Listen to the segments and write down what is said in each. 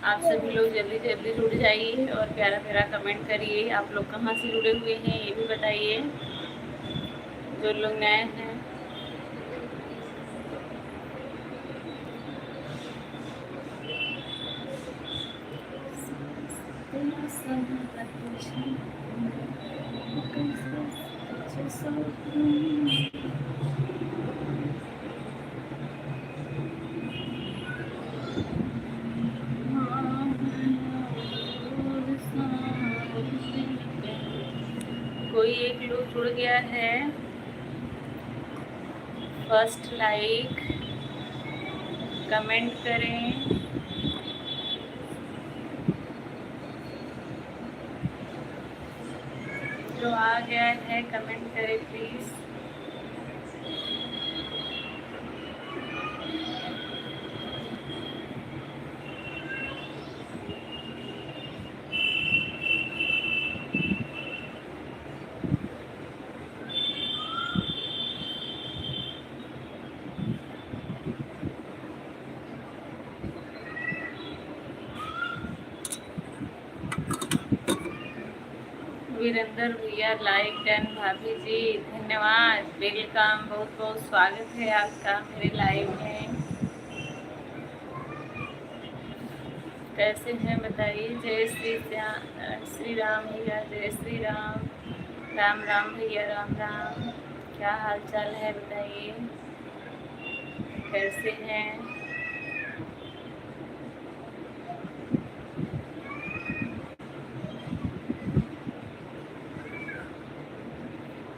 आप सभी लोग जल्दी जल्दी जुड़ जाइए और प्यारा प्यारा कमेंट करिए। आप लोग कहाँ से जुड़े हुए हैं ये भी बताइए, जो लोग नए हैं। कोई एक लोग जुड़ गया है, फर्स्ट लाइक कमेंट करें। जो आ गया है कमेंट करें प्लीज। वीरेंद्र भैया लाइक डन। भाभी जी धन्यवाद, वेलकम, बहुत बहुत स्वागत है आपका मेरे लाइव में। कैसे हैं बताइए। जय श्री राम भैया, जय श्री राम। राम राम भैया, राम राम। क्या हाल चाल है बताइए, कैसे हैं।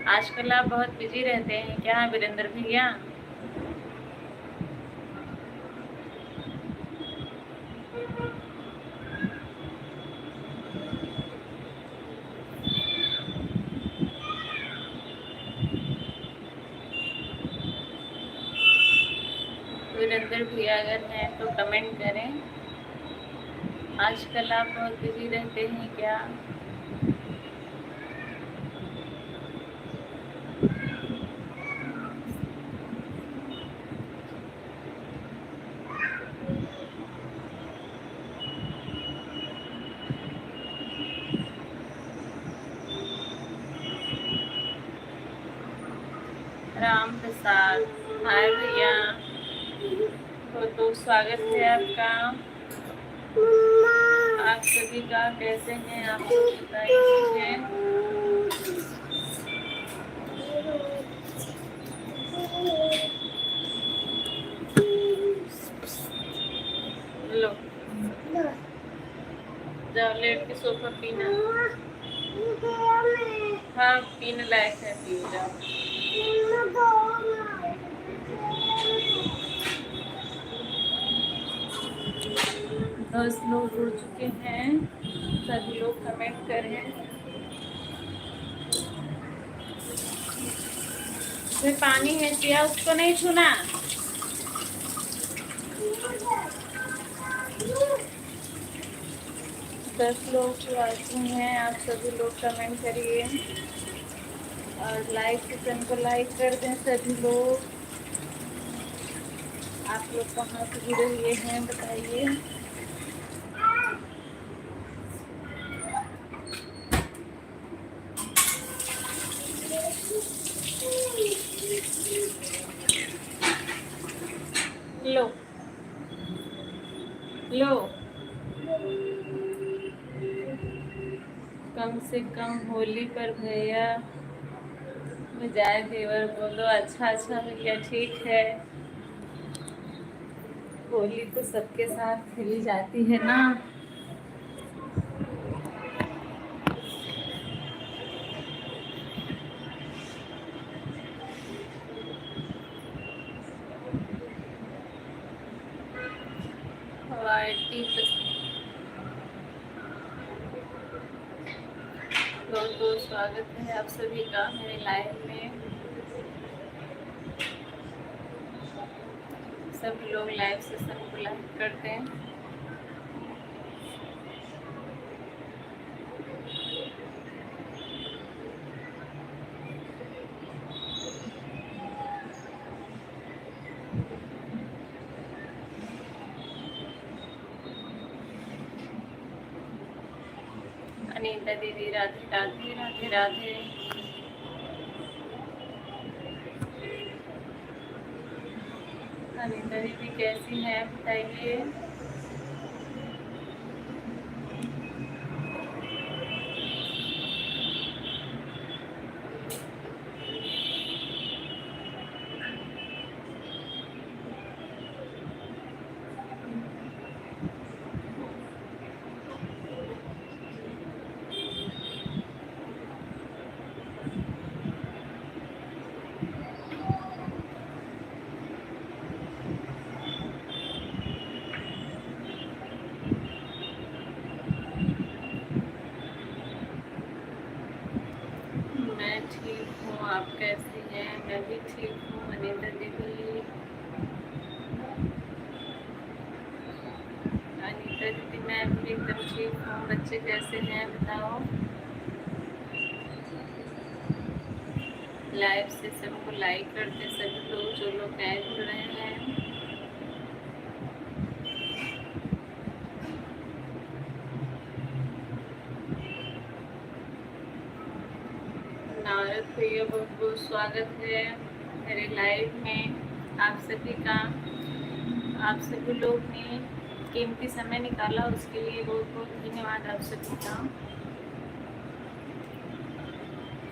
आजकल आप बहुत बिजी रहते हैं क्या वीरेंद्र भैया? वीरेंद्र भैया अगर हैं तो कमेंट करें। आजकल आप बहुत बिजी रहते हैं क्या? राम प्रसाद, हाय भैया, तो स्वागत है आपका। आप सभी का कैसे हैं आप सब बताइए। लो जाओ लेट के सोफा पीना। हाँ पीने लायक है, पियो जाओ। 10 लोग जुड़ चुके हैं, सभी लोग कमेंट करें। उसमें पानी है सिया, उसको नहीं छूना। दस लोग जो हैं आप सभी लोग कमेंट करिए और लाइव सेशन को लाइक कर दें सभी लोग। आप लोग कहाँ से जुड़े हुए हैं बताइए। लो लो, कम से कम होली पर भैया बजाय देवर बोलो। अच्छा अच्छा भैया ठीक है, होली तो सबके साथ खेली जाती है ना। बहुत बहुत स्वागत है आप सभी का मेरे लाइव में। सभी लोग लाइव सेशन को लाइक करते हैं। अनीता दीदी राधे राधे राधे राधे। अनीता दीदी कैसी हैं बताइए। मैं ठीक हूँ, आप कैसी हैं। मैं भी ठीक हूँ अनीता दीदी। अनीता दीदी मैं भी एकदम ठीक हूँ। बच्चे कैसे हैं बताओ। लाइव से सबको लाइक करते सभी लोग जो लोग नए जुड़ रहे हैं। नारद भैया बहुत बहुत स्वागत है मेरे लाइव में। आप सभी का, आप सभी लोग ने कीमती समय निकाला, उसके लिए बहुत बहुत धन्यवाद आप सभी का।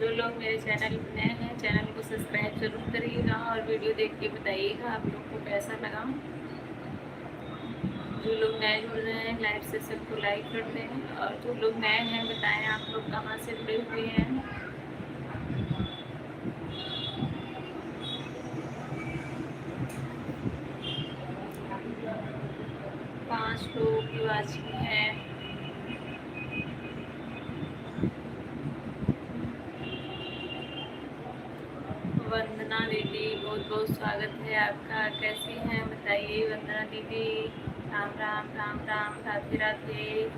जो लोग मेरे चैनल में नए हैं चैनल को सब्सक्राइब जरूर करिएगा और वीडियो देख के बताइएगा आप लोग को कैसा लगा। जो लोग नए जुड़ रहे हैं लाइव से सबको लाइक कर दें, और जो लोग नए हैं बताएं आप लोग कहाँ से जुड़े हुए हैं। पाँच लोगों की वाचिंग है। वंदना दीदी बहुत बहुत स्वागत है आपका। कैसी हैं बताइए वंदना दीदी। राम राम राम राम राधे राधे।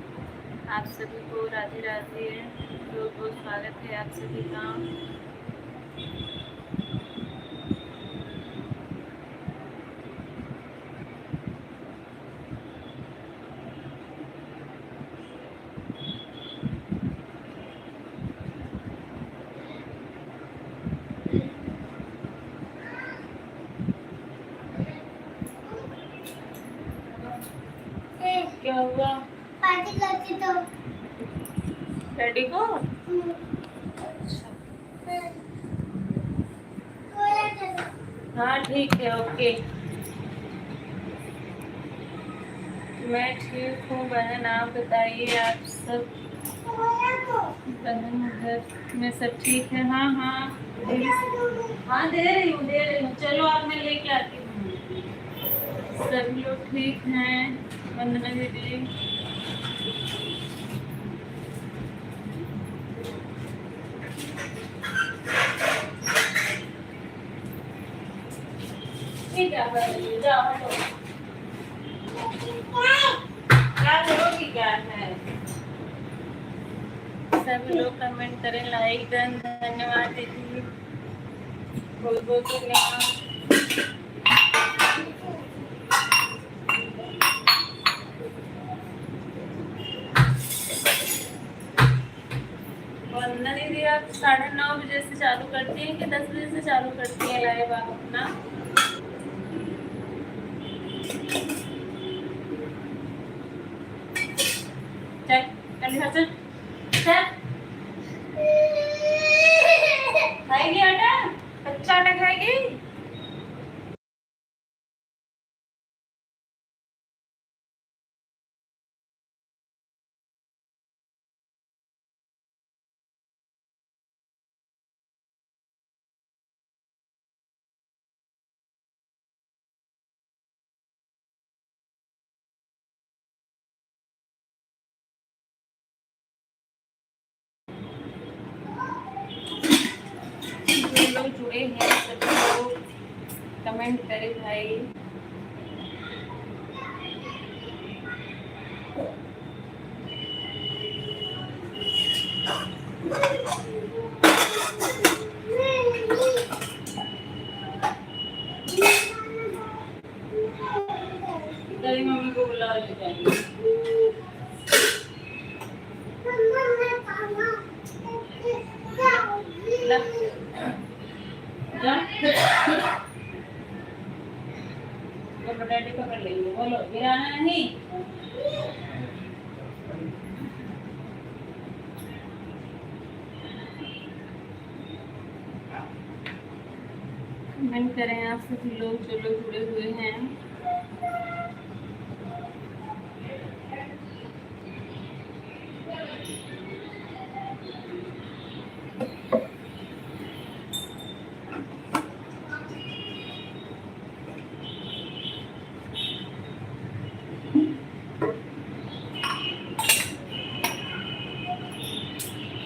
आप सभी को राधे राधे। बहुत बहुत स्वागत है आप सभी का। क्या हुआ? पार्टी करती तो डैडी को। अच्छा हाँ ठीक है ओके। मैं ठीक हूँ बहन, आप बताइए आप सब। बहन घर में सब ठीक है। हाँ हाँ हाँ दे रही हूँ। चलो आप मैं लेके आती हूँ। सभी लोग ठीक हैं। वंदना दीदी क्या कर रही है? जाओ हटो। क्या करोगी क्या है? सभी लोग कमेंट करें, लाइक दें। धन्यवाद दीदी, बहुत बहुत धन्यवाद। वंदना दीदी आप 9:30 बजे से चालू करती हैं कि 10 बजे से चालू करती हैं लाइव आप अपना? चल खाएगी आटा? कच्चा आटा खाएगी? जो लोग जुड़े हैं सभी लोग कमेंट करें भाई। तेरी मम्मी को बुला ले जाएंगे। ला जा वो डैडी पकड़ लेंगे। बोलो गिराना नहीं। कमेंट करें आप सभी लोग जो लोग जुड़े हुए हैं।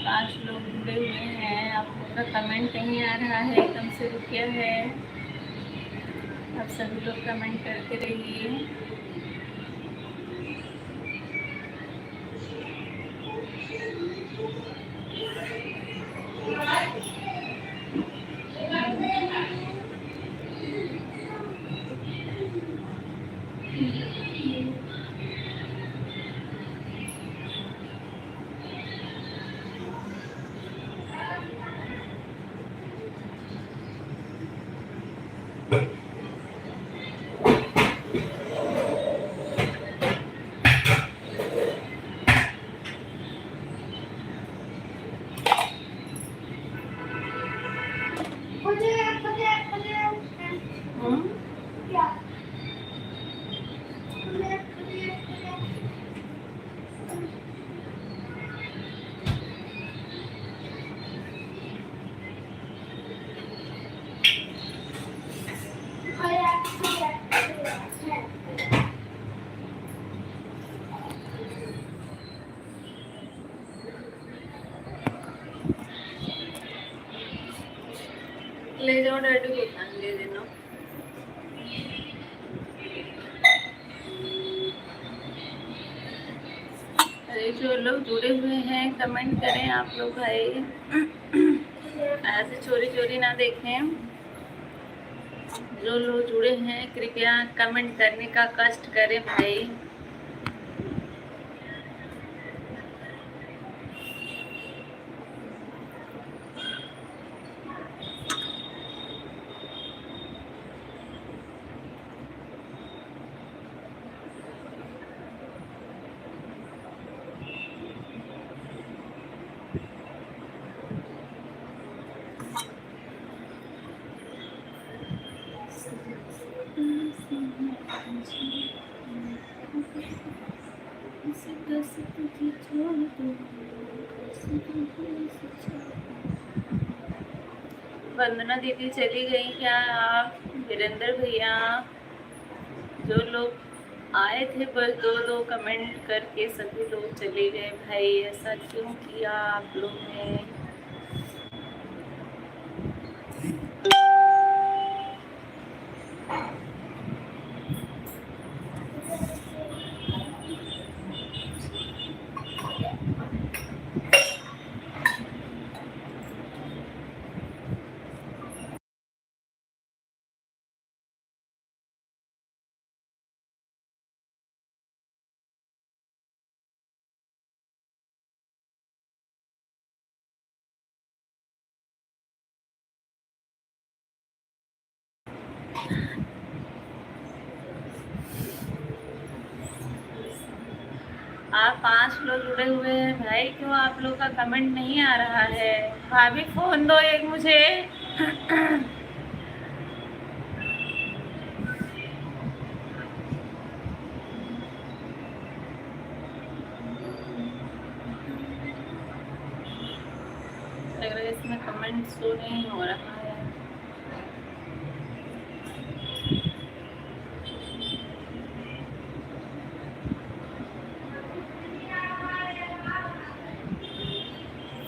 पांच लोग जुड़े हुए हैं। आप लोग का कमेंट नहीं आ रहा है, एकदम से रुक गया है। आप सभी लोग कमेंट करते रहिए। ले जाओ डैडी को खाने दे देना। अरे जो लोग जुड़े हुए हैं कमेंट करें आप लोग भाई। ऐसे चोरी चोरी ना देखें। जो लोग जुड़े हैं कृपया कमेंट करने का कष्ट करें भाई। वंदना दीदी चली गई क्या? आप वीरेंद्र भैया जो लोग आए थे बस दो दो कमेंट करके सभी लोग चले गए भाई। ऐसा क्यों किया आप लोग ने? आप 5 लोग जुड़े हुए हैं भाई, क्यों आप लोग का कमेंट नहीं आ रहा है? भाभी फोन दो एक मुझे। लग रहा है इसमें कमेंट शो नहीं हो रहा है।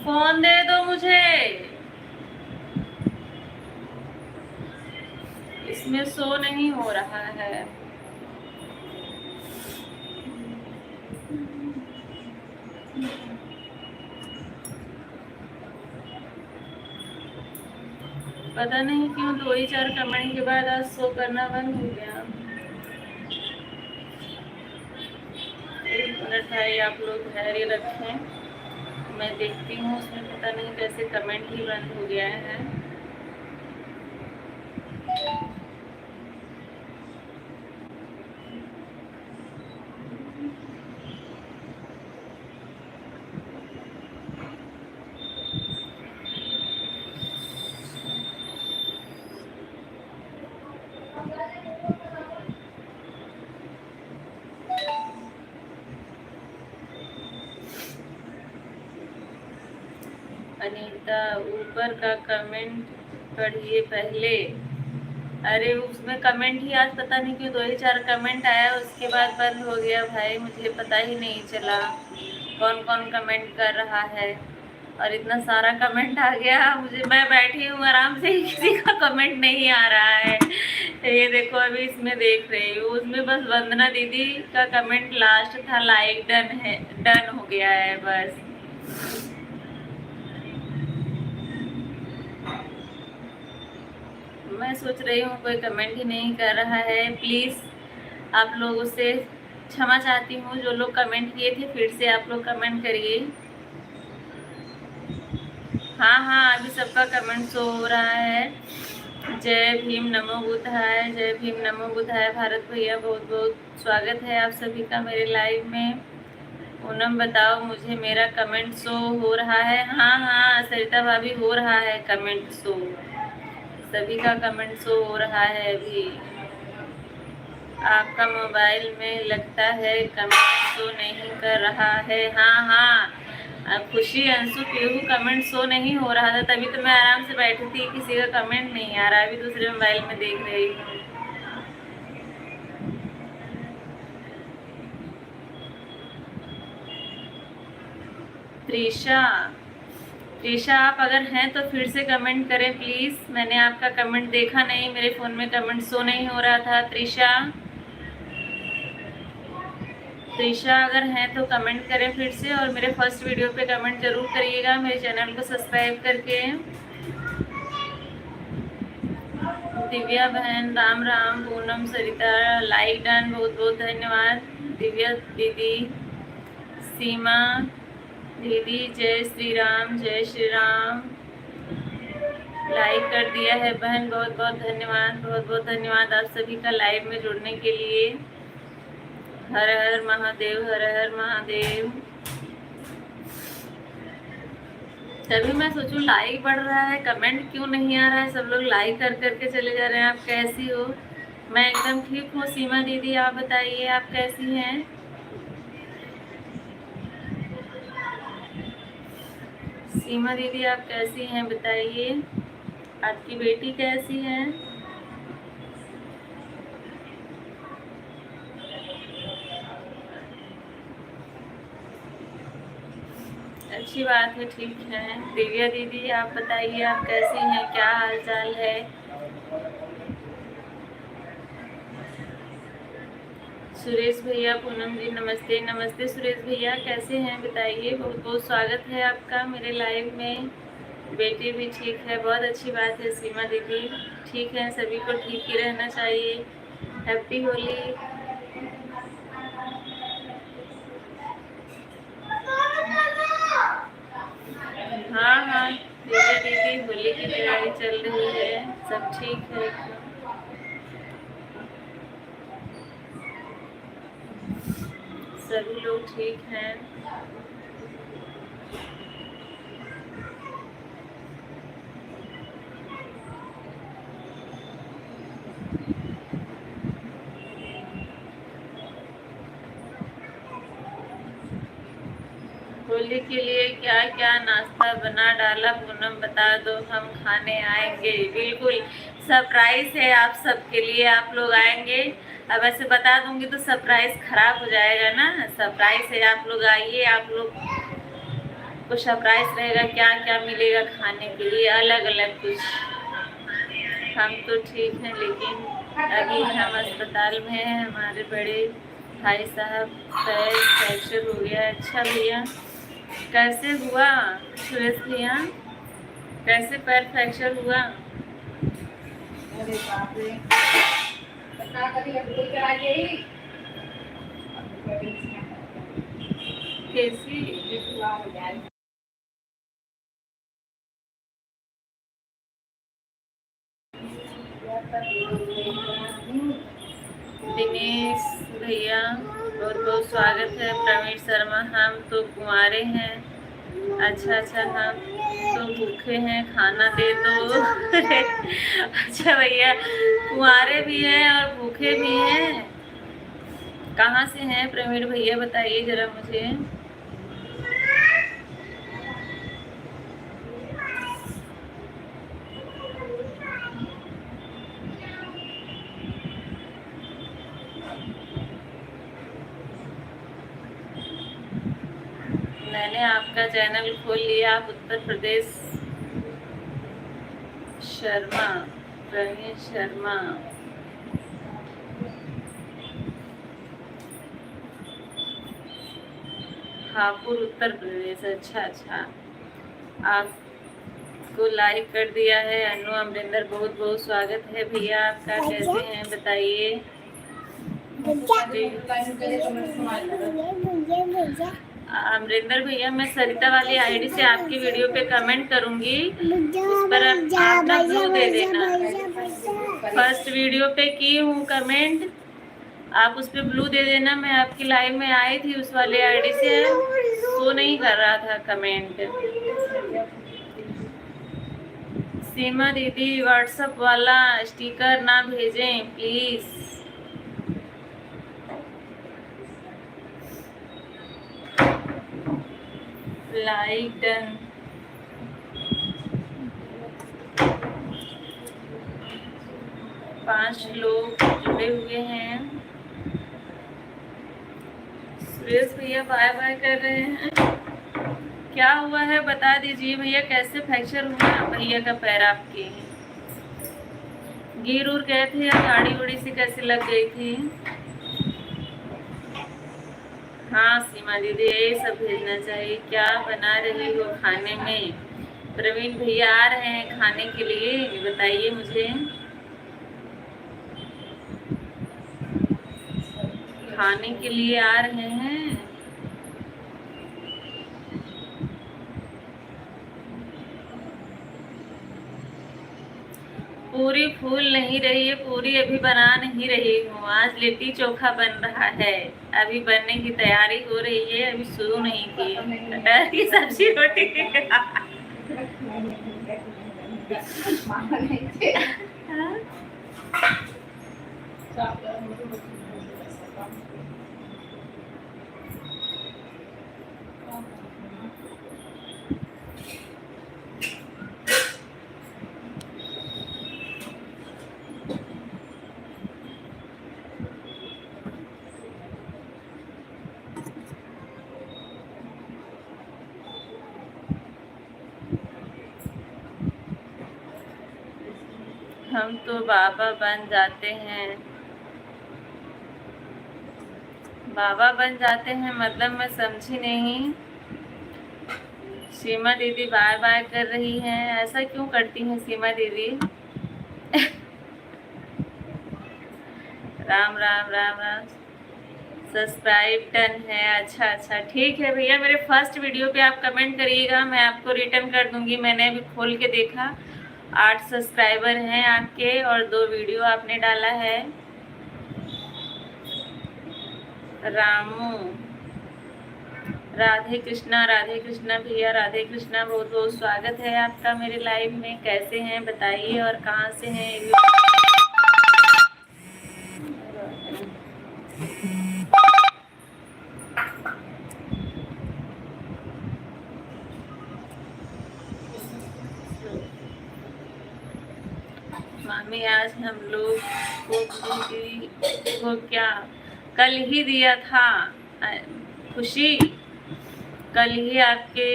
फोन दे दो मुझे, इसमें शो नहीं हो रहा है। पता नहीं क्यों 2 ही 4 कमेंट के बाद आज शो करना बंद हो गया। एक मिनट भाई आप लोग धैर्य रखें, मैं देखती हूँ उसमें पता नहीं कैसे कमेंट ही बंद हो गया है। अनीता, ऊपर का कमेंट पढ़िए पहले। अरे उसमें कमेंट ही आज पता नहीं क्यों 2 ही 4 कमेंट आया, उसके बाद बंद हो गया भाई। मुझे पता ही नहीं चला कौन कौन कमेंट कर रहा है, और इतना सारा कमेंट आ गया। मैं बैठी हूँ आराम से, किसी का कमेंट नहीं आ रहा है। ये देखो अभी इसमें देख रही हूँ, उसमें बस वंदना दीदी का कमेंट लास्ट था, लाइक डन है, डन हो गया है बस। मैं सोच रही हूँ कोई कमेंट ही नहीं कर रहा है। प्लीज़ आप लोगों से क्षमा चाहती हूँ, जो लोग कमेंट किए थे फिर से आप लोग कमेंट करिए। हाँ हाँ, अभी सबका कमेंट शो हो रहा है। जय भीम नमो बुद्धाय, जय भीम नमो बुद्धाय। भारत भैया बहुत बहुत स्वागत है आप सभी का मेरे लाइव में। पूनम बताओ मुझे मेरा कमेंट शो हो रहा है? हाँ हाँ सरिता भाभी, हो रहा है कमेंट शो, सभी का कमेंट शो हो रहा है अभी। आपका मोबाइल में लगता है कमेंट शो नहीं कर रहा है। हाँ हाँ खुशी, अंशु, पीहू, कमेंट शो नहीं हो रहा था, तभी तो मैं आराम से बैठी थी, किसी का कमेंट नहीं आ रहा। अभी दूसरे मोबाइल में देख रही हूँ। त्रिशा, त्रिशा आप अगर हैं तो फिर से कमेंट करें प्लीज़। मैंने आपका कमेंट देखा नहीं, मेरे फ़ोन में कमेंट शो नहीं हो रहा था। त्रिशा, त्रिशा अगर हैं तो कमेंट करें फिर से, और मेरे फर्स्ट वीडियो पे कमेंट ज़रूर करिएगा, मेरे चैनल को सब्सक्राइब करके। दिव्या बहन राम राम। पूनम, सरिता लाइक डन, बहुत बहुत धन्यवाद। दिव्या दीदी, सीमा दीदी, जय श्री राम, जय श्री राम, लाइक कर दिया है बहन, बहुत बहुत धन्यवाद, बहुत बहुत धन्यवाद आप सभी का लाइव में जुड़ने के लिए। हर हर महादेव, हर हर महादेव। तभी मैं सोचूं लाइक बढ़ रहा है, कमेंट क्यों नहीं आ रहा है? सब लोग लाइक कर करके चले जा रहे हैं। आप कैसी हो? मैं एकदम ठीक हूँ। सीमा दीदी आप बताइए, आप कैसी हैं? सीमा दीदी आप कैसी हैं बताइए, आपकी बेटी कैसी है? अच्छी बात है, ठीक है। दिव्या दीदी आप बताइए, आप कैसी हैं, क्या हाल चाल है? सुरेश भैया, पूनम जी नमस्ते। नमस्ते सुरेश भैया, कैसे हैं बताइए? बहुत बहुत स्वागत है आपका मेरे लाइव में। बेटी भी ठीक है, बहुत अच्छी बात है। सीमा दीदी ठीक है, सभी को ठीक ही रहना चाहिए। हैप्पी होली। हाँ हाँ विजय दीदी, होली की तैयारी चल रही है, सब ठीक है एकदम। सभी लोग ठीक हैं। होली के लिए क्या क्या नाश्ता बना डाला पूनम, बता दो, हम खाने आएंगे। बिल्कुल सरप्राइज है आप सबके लिए, आप लोग आएंगे। अब ऐसे बता दूंगी तो सरप्राइज खराब हो जाएगा ना। सरप्राइज है, आप लोग आइए, आप लोग को सरप्राइज रहेगा, क्या क्या मिलेगा खाने के लिए, अलग अलग कुछ। हम तो ठीक हैं, लेकिन अभी हम अस्पताल में हैं। हमारे बड़े भाई साहब पैर फ्रैक्चर हो गया है। अच्छा भैया, कैसे हुआ सुरेश भैया, कैसे पैर फ्रैक्चर हुआ? अरे बाप रे, बता कभी अब कोई करा गई कैसी दिनेश भैया बहुत बहुत स्वागत है। प्रवीण शर्मा हम तो कुंवारे हैं। अच्छा अच्छा, हम तो भूखे हैं, खाना दे दो। अच्छा भैया, कुंवारे भी हैं और भूखे भी हैं। कहाँ से हैं प्रवीण भैया, बताइए जरा मुझे। मैंने आपका चैनल खोल लिया। आप उत्तर प्रदेश शर्मा, प्रवीण शर्मा। हापुड़ उत्तर प्रदेश। अच्छा अच्छा, आपको लाइक कर दिया है। अनु अमरिंदर बहुत बहुत स्वागत है भैया आपका। कैसे हैं बताइए। अमरिंदर भैया, मैं सरिता वाली आईडी से आपकी वीडियो पे कमेंट करूंगी, उस पर आप ना ब्लू दे देना। फर्स्ट वीडियो पे की हूँ कमेंट, आप उस पर ब्लू दे देना। मैं आपकी लाइव में आई थी उस वाले आईडी से, तो नहीं कर रहा था कमेंट। सीमा दीदी, व्हाट्सएप वाला स्टिकर ना भेजें प्लीज। Like done. पांच लोग जुड़े हुए हैं। सुरेश भैया बाय बाय कर रहे हैं। क्या हुआ है बता दीजिए भैया, कैसे फ्रैक्चर हुआ भैया का पैर आपके? गिर उर गए थे या गाड़ी उड़ी से कैसे लग गई थी? हाँ सीमा दीदी, यही सब भेजना चाहिए। क्या बना रही हो खाने में? प्रवीण भैया आ रहे हैं खाने के लिए, बताइए मुझे। खाने के लिए आ रहे हैं। पूरी फूल नहीं रही है, पूरी अभी बना नहीं रही हूँ। आज लिट्टी चोखा बन रहा है, अभी बनने की तैयारी हो रही है, अभी शुरू नहीं की। कटहल की सब्जी रोटी। हम तो बाबा बन जाते हैं। बाबा बन जाते हैं मतलब मैं समझी नहीं। सीमा दीदी बाय बाय कर रही हैं, ऐसा क्यों करती हैं सीमा दीदी? राम राम राम राम। सब्सक्राइब डन है। अच्छा अच्छा, ठीक है भैया। मेरे फर्स्ट वीडियो पे आप कमेंट करिएगा, मैं आपको रिटर्न कर दूंगी। मैंने अभी खोल के देखा, 8 सब्सक्राइबर हैं आपके और 2 वीडियो आपने डाला है। रामू, राधे कृष्णा भैया, राधे कृष्णा, बहुत बहुत स्वागत है आपका मेरे लाइव में। कैसे हैं बताइए और कहाँ से हैं? मामी, आज हम लोग को क्या कल ही दिया था खुशी, कल ही आपके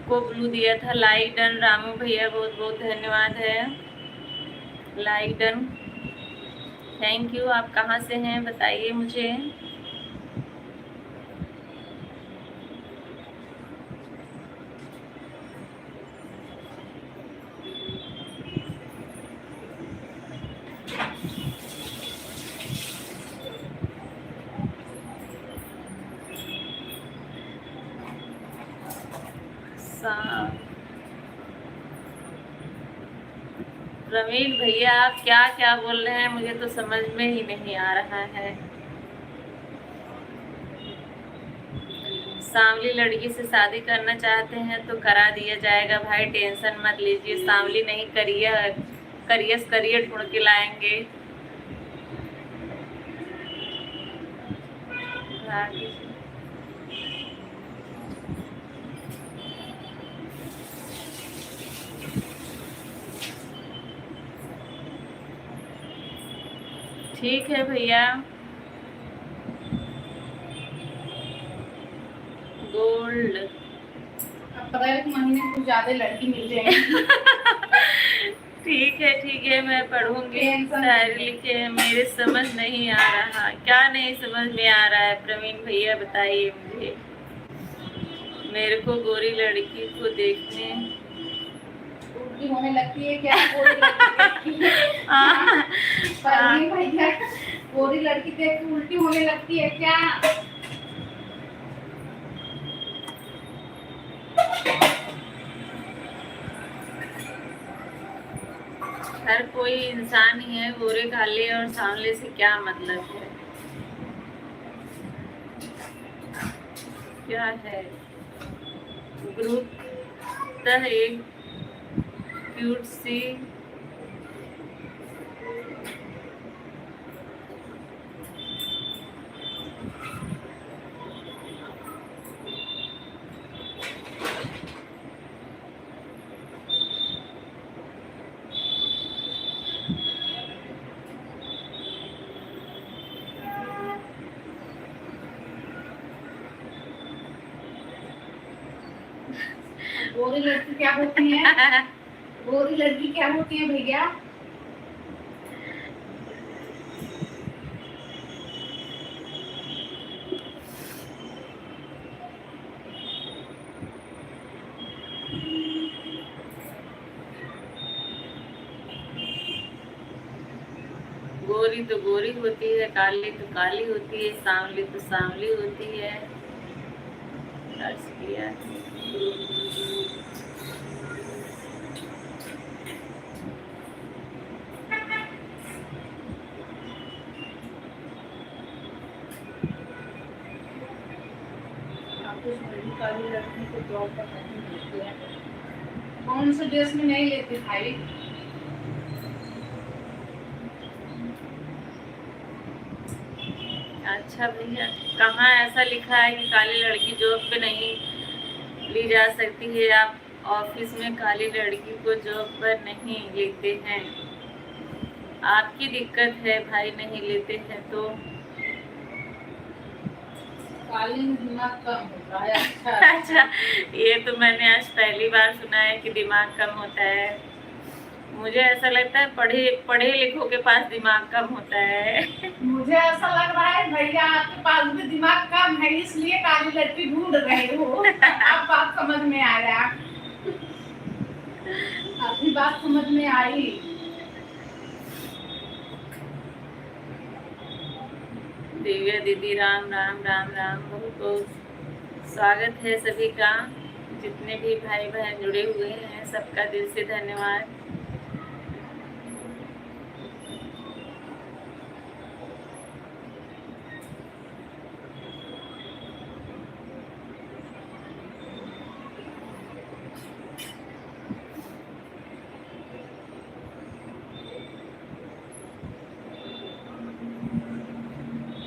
को ब्लू दिया था। लाइक डन रामू भैया, बहुत बहुत धन्यवाद है। Like done, thank you. आप कहाँ से हैं बताइए मुझे। प्रवीण भैया आप क्या क्या बोल रहे हैं, मुझे तो समझ में ही नहीं आ रहा है। सांवली लड़की से शादी करना चाहते हैं तो करा दिया जाएगा भाई, टेंशन मत लीजिए। सांवली नहीं, करियर करियर करियर ढूंढ के लाएंगे। ठीक है भैया। गोल्ड अप्रैल के महीने कुछ ज्यादा लड़की मिल जाएगी। ठीक है मैं पढ़ूंगी। शायरी लिखे हैं, मेरे समझ नहीं आ रहा। क्या नहीं समझ में आ रहा है प्रवीण भैया, बताइए मुझे। मेरे को गोरी लड़की को देखने उल्टी होने लगती है क्या? गोरी लड़की प्रवीण भैया, गोरी लड़की देख के उल्टी होने लगती है क्या? हर कोई इंसान ही है, गोरे काले और सांवले से क्या मतलब है? क्या है ग्रुप एक क्यूट सी गोरी लड़की क्या होती है? गोरी लड़की क्या होती है भैया? गोरी तो गोरी होती है, काली तो काली होती है, सांवली तो सांवली होती है। किया काली लड़की को जॉब पर नहीं देते हैं। कौन से देश में नहीं लेते भाई? अच्छा भैया, कहाँ ऐसा लिखा है कि काली लड़की जॉब पे नहीं ली जा सकती है? आप ऑफिस में काली लड़की को जॉब पर नहीं लेते हैं, आपकी दिक्कत है भाई, नहीं लेते हैं तो। काली में दिमाग कम होता है। अच्छा ये तो मैंने आज पहली बार सुना है कि दिमाग कम होता है। मुझे ऐसा लगता है पढ़े पढ़े लिखों के पास दिमाग कम होता है। मुझे ऐसा लग रहा है भैया आपके पास भी दिमाग कम है, इसलिए काली लड़की ढूंढ रहे हो। अब बात समझ में आया, अभी बात समझ में आई। दिव्या दीदी राम राम राम राम, बहुत बहुत स्वागत है सभी का। जितने भी भाई बहन जुड़े हुए हैं सबका दिल से धन्यवाद।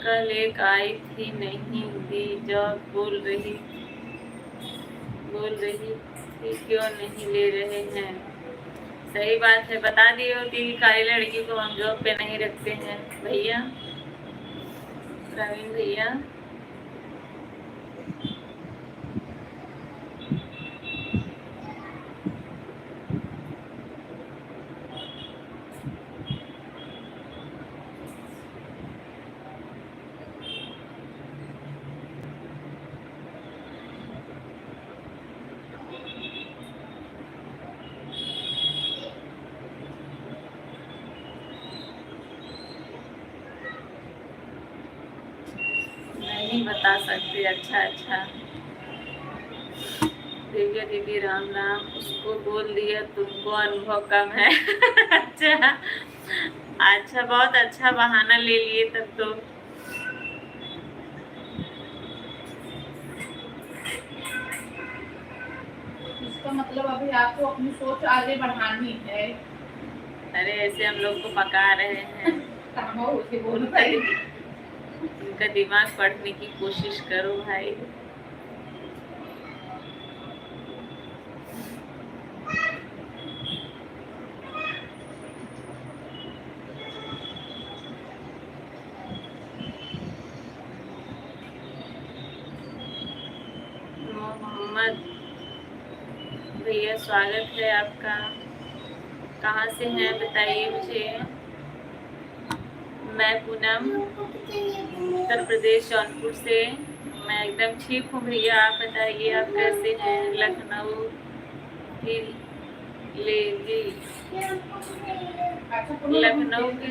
कल एक आई थी नहीं दी जब बोल रही थी क्यों नहीं ले रहे हैं? सही बात है, बता दी होती कि काली लड़की को हम जॉब पे नहीं रखते हैं भैया, प्रवीण भैया। नहीं बता सकते। अच्छा दिव्या दीदी राम राम। उसको बोल दिया तुमको अनुभव कम है। अच्छा अच्छा, बहुत अच्छा बहाना ले लिए तब तो। इसका मतलब अभी आपको अपनी सोच आगे बढ़ानी है। अरे ऐसे हम लोग को पका रहे हैं। काम हो उसे बोल भाई। उनका दिमाग पढ़ने की कोशिश करो भाई। मोहम्मद भैया स्वागत है आपका। कहाँ से हैं बताइए मुझे। मैं पूनम, उत्तर प्रदेश जौनपुर से। मैं एकदम ठीक हूँ भैया, आप बताइए आप कैसे हैं। लखनऊ की लेडी, लखनऊ की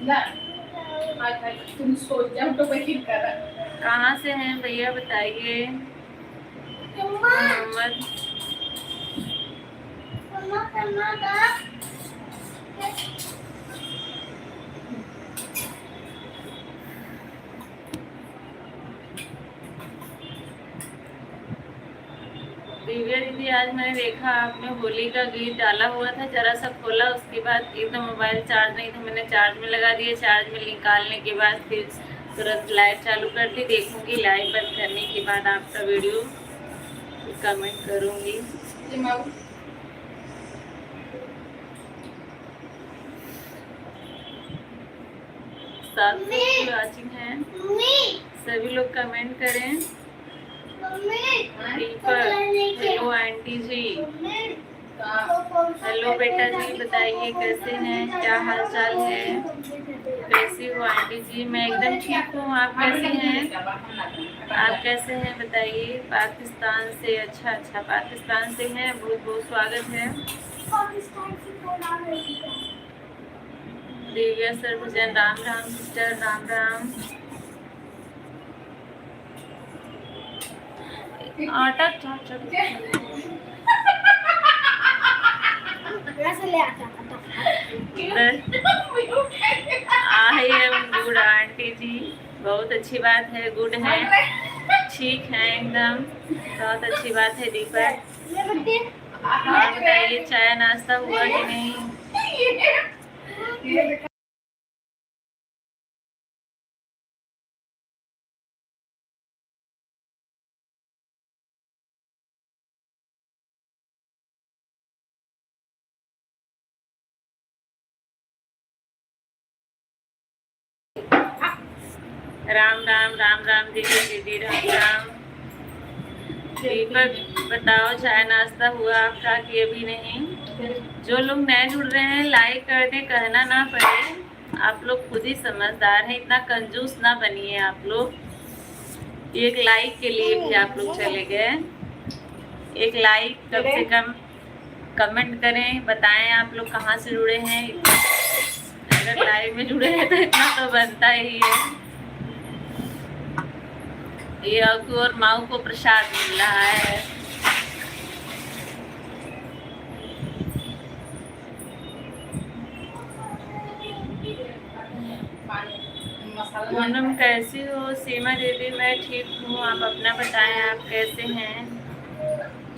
का तुम सोच जाओ तो वही कर। कहाँ से हैं भैया बताइए। मोहम्मद दिव्या दीदी, आज मैंने देखा आपने होली का गीत डाला हुआ था, जरा सा खोला, उसके बाद एकदम मोबाइल चार्ज नहीं था, मैंने चार्ज में लगा दिया। चार्ज में निकालने के बाद फिर तुरंत लाइट चालू कर दी। देखूंगी लाइट बंद करने के बाद आपका वीडियो कमेंट करूंगी। 700 की वॉचिंग है। सभी लोग कमेंट करें। दीपक, हेलो आंटी जी। हेलो बेटा जी, बताइए कैसे हैं, क्या हाल चाल है, कैसी हो आंटी जी। मैं एकदम ठीक हूँ, आप कैसे हैं, आप कैसे हैं बताइए। पाकिस्तान से, अच्छा अच्छा पाकिस्तान से हैं, बहुत बहुत स्वागत है। दिव्या सर्वजन राम राम सिस्टर, राम राम। आटा आई एम गुड आंटी जी, बहुत अच्छी बात है, गुड है, ठीक है एकदम, बहुत अच्छी बात है। दीपक, और बताइए चाय नाश्ता हुआ कि नहीं। राम राम, राम राम दीदी, दीदी राम राम। दीपक, बताओ चाय नाश्ता हुआ आपका कि अभी नहीं। जो लोग नए जुड़ रहे हैं लाइक कर दें, कहना ना पड़े, आप लोग खुद ही समझदार हैं, इतना कंजूस ना बनिए आप लोग। एक लाइक के लिए भी आप लोग चले गए। एक लाइक कम से कम कमेंट करें, बताएं आप लोग कहाँ से जुड़े हैं। अगर लाइव में जुड़े हैं तो इतना तो बनता ही है। ये अकू और माऊ को प्रसाद मिल रहा है। पूनम कैसी हो। सीमा दीदी, मैं ठीक हूँ, आप अपना बताएं आप कैसे हैं।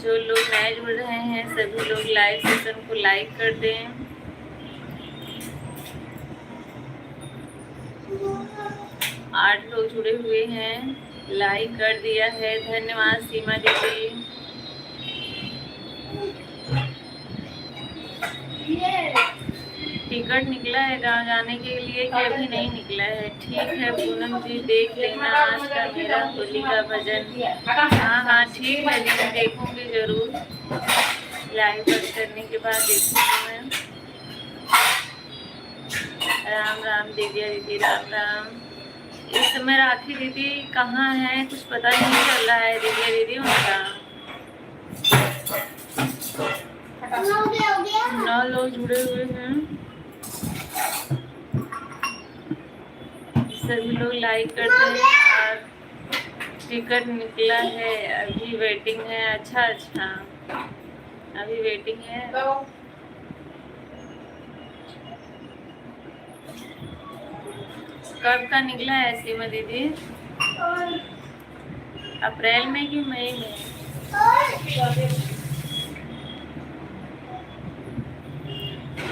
जो लोग नए जुड़ रहे हैं सभी लोग लाइव सेशन को लाइक कर दें। आठ लोग जुड़े हुए हैं, लाइक कर दिया है, धन्यवाद सीमा दीदी। टिकट निकला है गाँव जाने के लिए कि अभी नहीं निकला है। ठीक है पूनम जी, देख लेना आज का मेरा होली का भजन। हाँ हाँ ठीक है जी, देखूंगी जरूर, लाइव बंद करने के बाद देखूंगी मैं। राम राम दिव्या दीदी, राम राम। इस समय राखी दीदी कहाँ है, कुछ पता नहीं चल रहा है दिव्या दीदी उनका। 9 लोग जुड़े हुए हैं। सभी लोग लाइक करते हैं। और टिकट निकला है, अभी वेटिंग है। अच्छा अच्छा, अभी वेटिंग है। कब का निकला है सीमा दीदी? अप्रैल में कि मई में?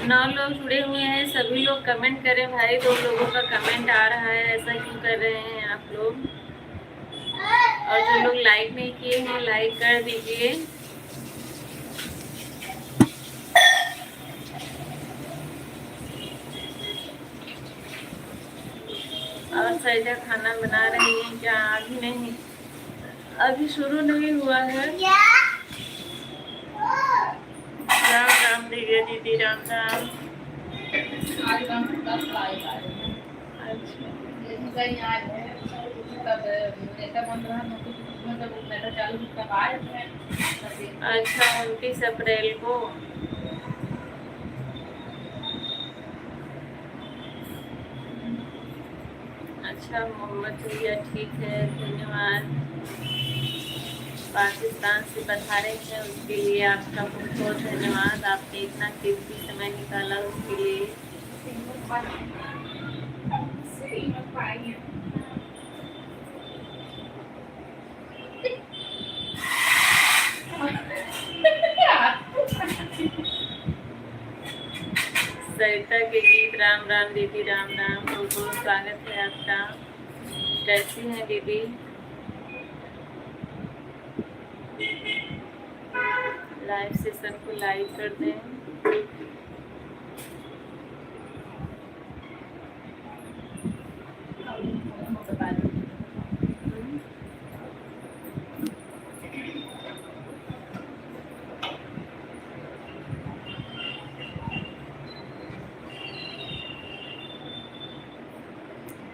9 लोग जुड़े हुए हैं, सभी लोग कमेंट करें भाई। 2 लोगों का कमेंट आ रहा है, ऐसा क्यों कर रहे हैं आप लोग? और जो लोग लाइक नहीं किए हैं लाइक कर दीजिए। और सैदा खाना बना रही हैं क्या? अभी नहीं, अभी शुरू नहीं हुआ है। राम राम दीदी, दीदी राम राम। अच्छा, 29 अप्रैल को। अच्छा मोहम्मद भैया, ठीक है, धन्यवाद। पाकिस्तान से पधारे हैं, उसके लिए आपका बहुत बहुत धन्यवाद। आपने इतना कीमती समय निकाला उसके लिए। सरिता के गीत, राम राम दीदी राम राम, बहुत बहुत स्वागत है आपका। कैसी हैं दीदी? लाइव सेशन को लाइक कर दें।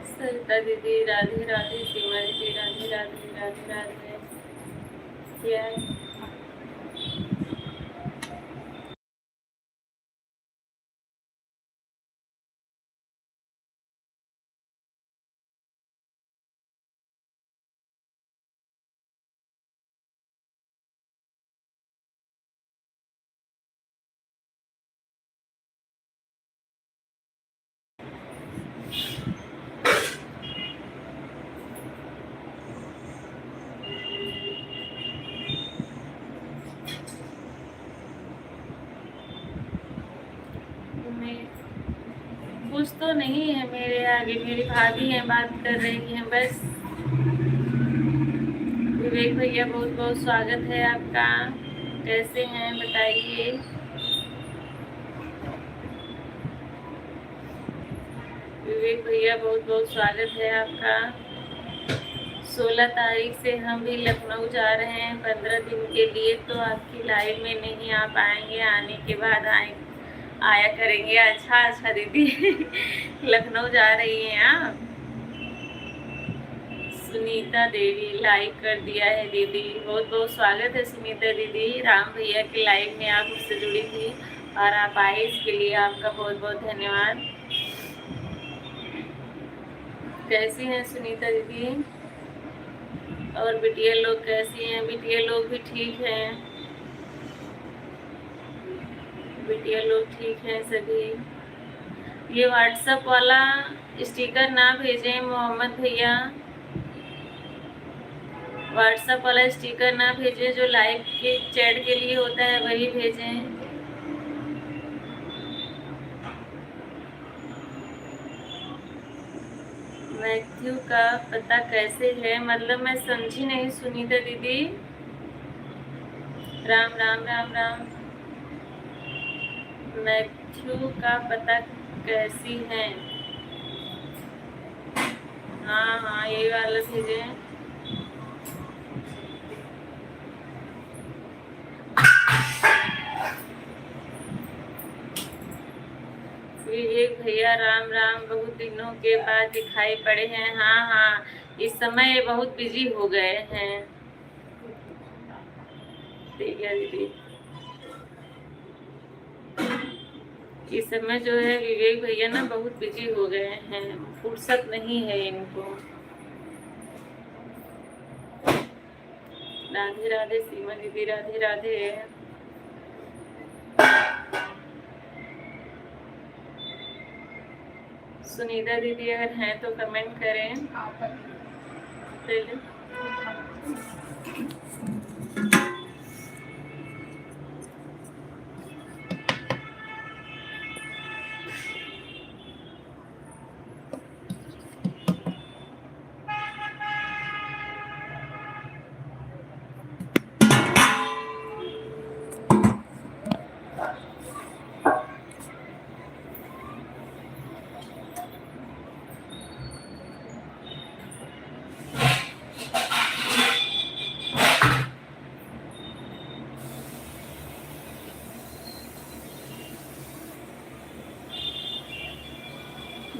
सरिता दीदी राधे राधे, सीमा दीदी राधे राधे, राधे राधे। क्या कुछ तो नहीं है मेरे आगे, मेरी भाभी है, बात कर रही हैं बस। विवेक भैया, बहुत बहुत स्वागत है आपका। कैसे हैं बताइए? विवेक भैया, बहुत बहुत स्वागत है आपका। 16 तारीख से हम भी लखनऊ जा रहे हैं 15 दिन के लिए, तो आपकी लाइव में नहीं आ पाएंगे, आने के बाद आया करेंगे। अच्छा अच्छा दीदी लखनऊ जा रही हैं आप? सुनीता देवी लाइक कर दिया है दीदी, बहुत बहुत स्वागत है सुनीता दीदी। राम भैया के लाइव में आप मुझसे जुड़ी थी और आप आए, इसके लिए आपका बहुत बहुत धन्यवाद। कैसी हैं सुनीता दीदी? और बिटिया लोग कैसी हैं? बिटिया लोग भी ठीक हैं, बिटिया लोग ठीक हैं सभी। ये व्हाट्सएप वाला स्टिकर ना भेजें मोहम्मद भैया, व्हाट्सएप वाला स्टिकर ना भेजें, जो लाइव के चैट के लिए होता है वही भेजें। मैथ्यू का पता कैसे है? मतलब मैं समझी नहीं सुनीता दीदी। राम राम राम राम। मैथ्यू का पता कैसी है? हाँ हाँ, यही वाला भेजें। विवेक भैया राम राम, बहुत दिनों के बाद दिखाई पड़े हैं। हाँ हाँ, इस समय बहुत बिजी हो गए हैं। ठीक है दीदी। इस समय जो है विवेक भैया ना बहुत बिजी हो गए हैं, फुर्सत नहीं है इनको। राधे राधे सीमा दीदी, राधे राधे। सुनीता दीदी अगर हैं तो कमेंट करें। पहले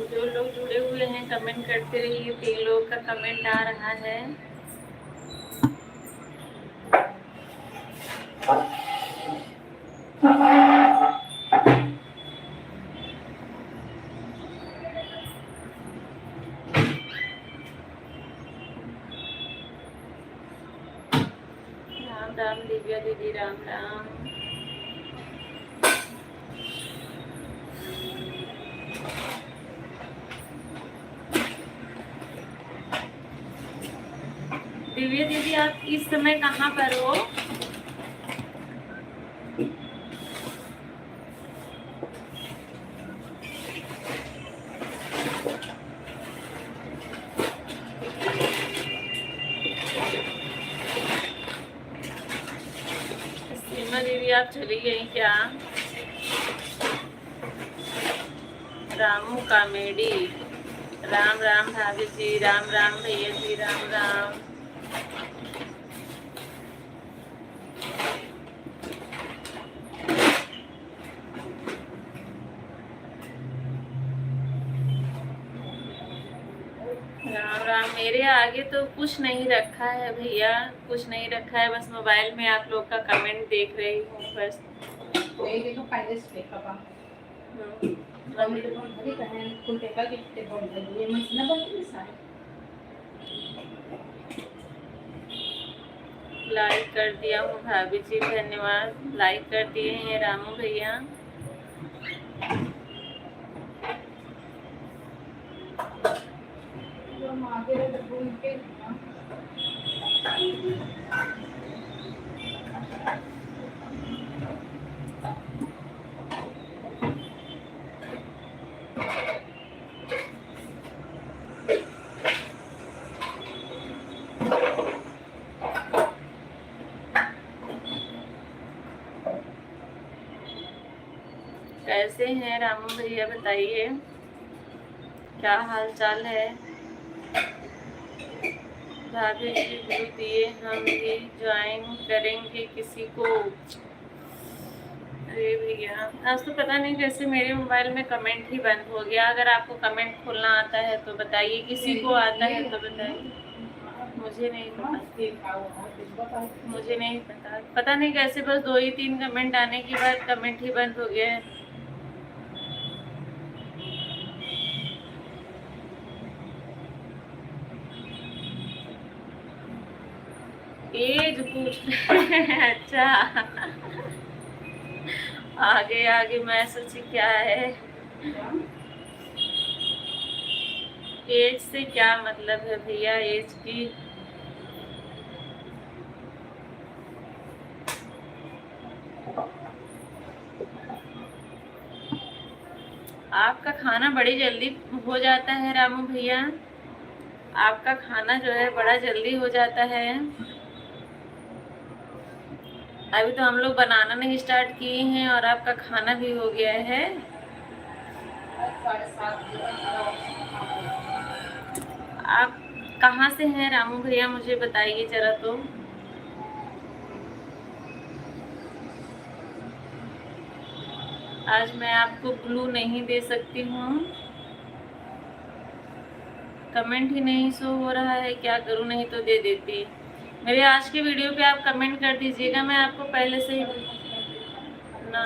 जो लोग जुड़े हुए हैं कमेंट करते रहिए। 3 लोग का कमेंट आ रहा है। राम राम दिव्या दीदी, राम राम। दिव्या दीदी आप इस समय कहाँ पर हो? सीमा दीदी आप चली गई क्या? रामू कॉमेडी, राम राम भाभी जी, राम राम भैया जी, राम राम। राम राम। मेरे आगे तो कुछ नहीं रखा है भैया, कुछ नहीं रखा है, बस मोबाइल में आप लोग का कमेंट देख रही हूँ बस। लाइक कर दिया हूँ भाभी जी, धन्यवाद। लाइक कर दिए हैं रामू भैया। कैसे हैं रामू भैया, बताइए क्या हाल चाल है? भाभी जी व्यू दिए, हम भी ज्वाइन करेंगे किसी को। अरे भैया आज तो पता नहीं कैसे मेरे मोबाइल में कमेंट ही बंद हो गया। अगर आपको कमेंट खोलना आता है तो बताइए, किसी को आता है तो बताइए। मुझे नहीं पता, मुझे नहीं पता, पता नहीं कैसे बस 2 ही 3 कमेंट आने के बाद कमेंट ही बंद हो गया है। एज पूछ रहे हैं, अच्छा आगे आगे मैं सोची क्या है, एज से क्या मतलब है भैया, एज की। आपका खाना बड़ी जल्दी हो जाता है रामू भैया, आपका खाना जो है बड़ा जल्दी हो जाता है। अभी तो हम लोग बनाना नहीं स्टार्ट किए हैं और आपका खाना भी हो गया है। आप कहाँ से हैं रामू भैया, मुझे बताइए जरा तो। आज मैं आपको ब्लू नहीं दे सकती हूँ, कमेंट ही नहीं शो हो रहा है, क्या करूँ, नहीं तो दे देती। मेरे आज के वीडियो पे आप कमेंट कर दीजिएगा, मैं आपको पहले से ही ना।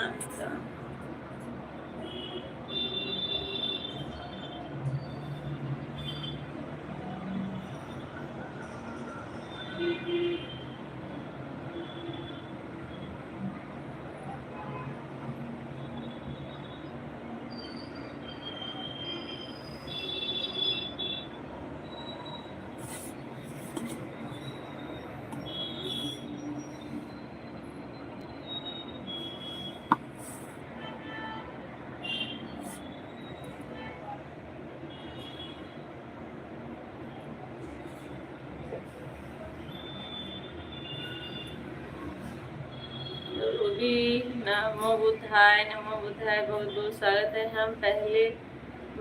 नमो बुद्धाय, नमो बुद्धाय, बहुत बहुत स्वागत है। हम पहले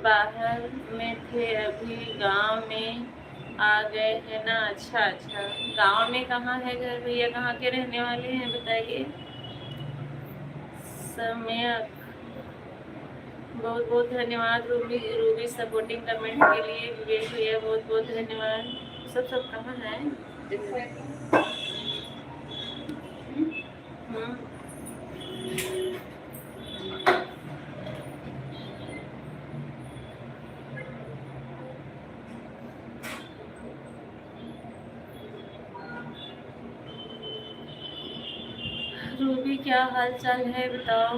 बाहर में थे, अभी गांव में आ गए हैं ना। अच्छा अच्छा, गांव में कहाँ है घर भैया, कहाँ के रहने वाले हैं बताइए। सम्यक, बहुत बहुत धन्यवाद रूबी रूबी सपोर्टिंग कमेंट के लिए। विवेक भैया बहुत बहुत धन्यवाद। सब कहाँ है? रूबी क्या हाल चाल है बताओ।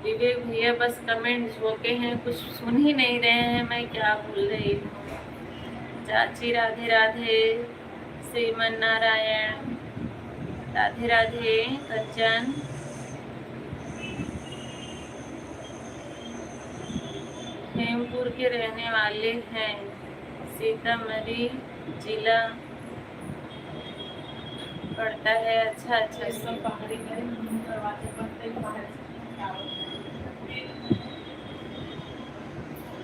विवेक भैया बस कमेंट झोंके हैं, कुछ सुन ही नहीं रहे हैं, मैं क्या भूल रही हूँ। चाची राधे राधे, श्रीमन नारायण राधे राधे। कंचन हेमपुर के रहने वाले हैं, सीतामढ़ी जिला पड़ता है। अच्छा अच्छा, पहाड़ी दरवाजे पर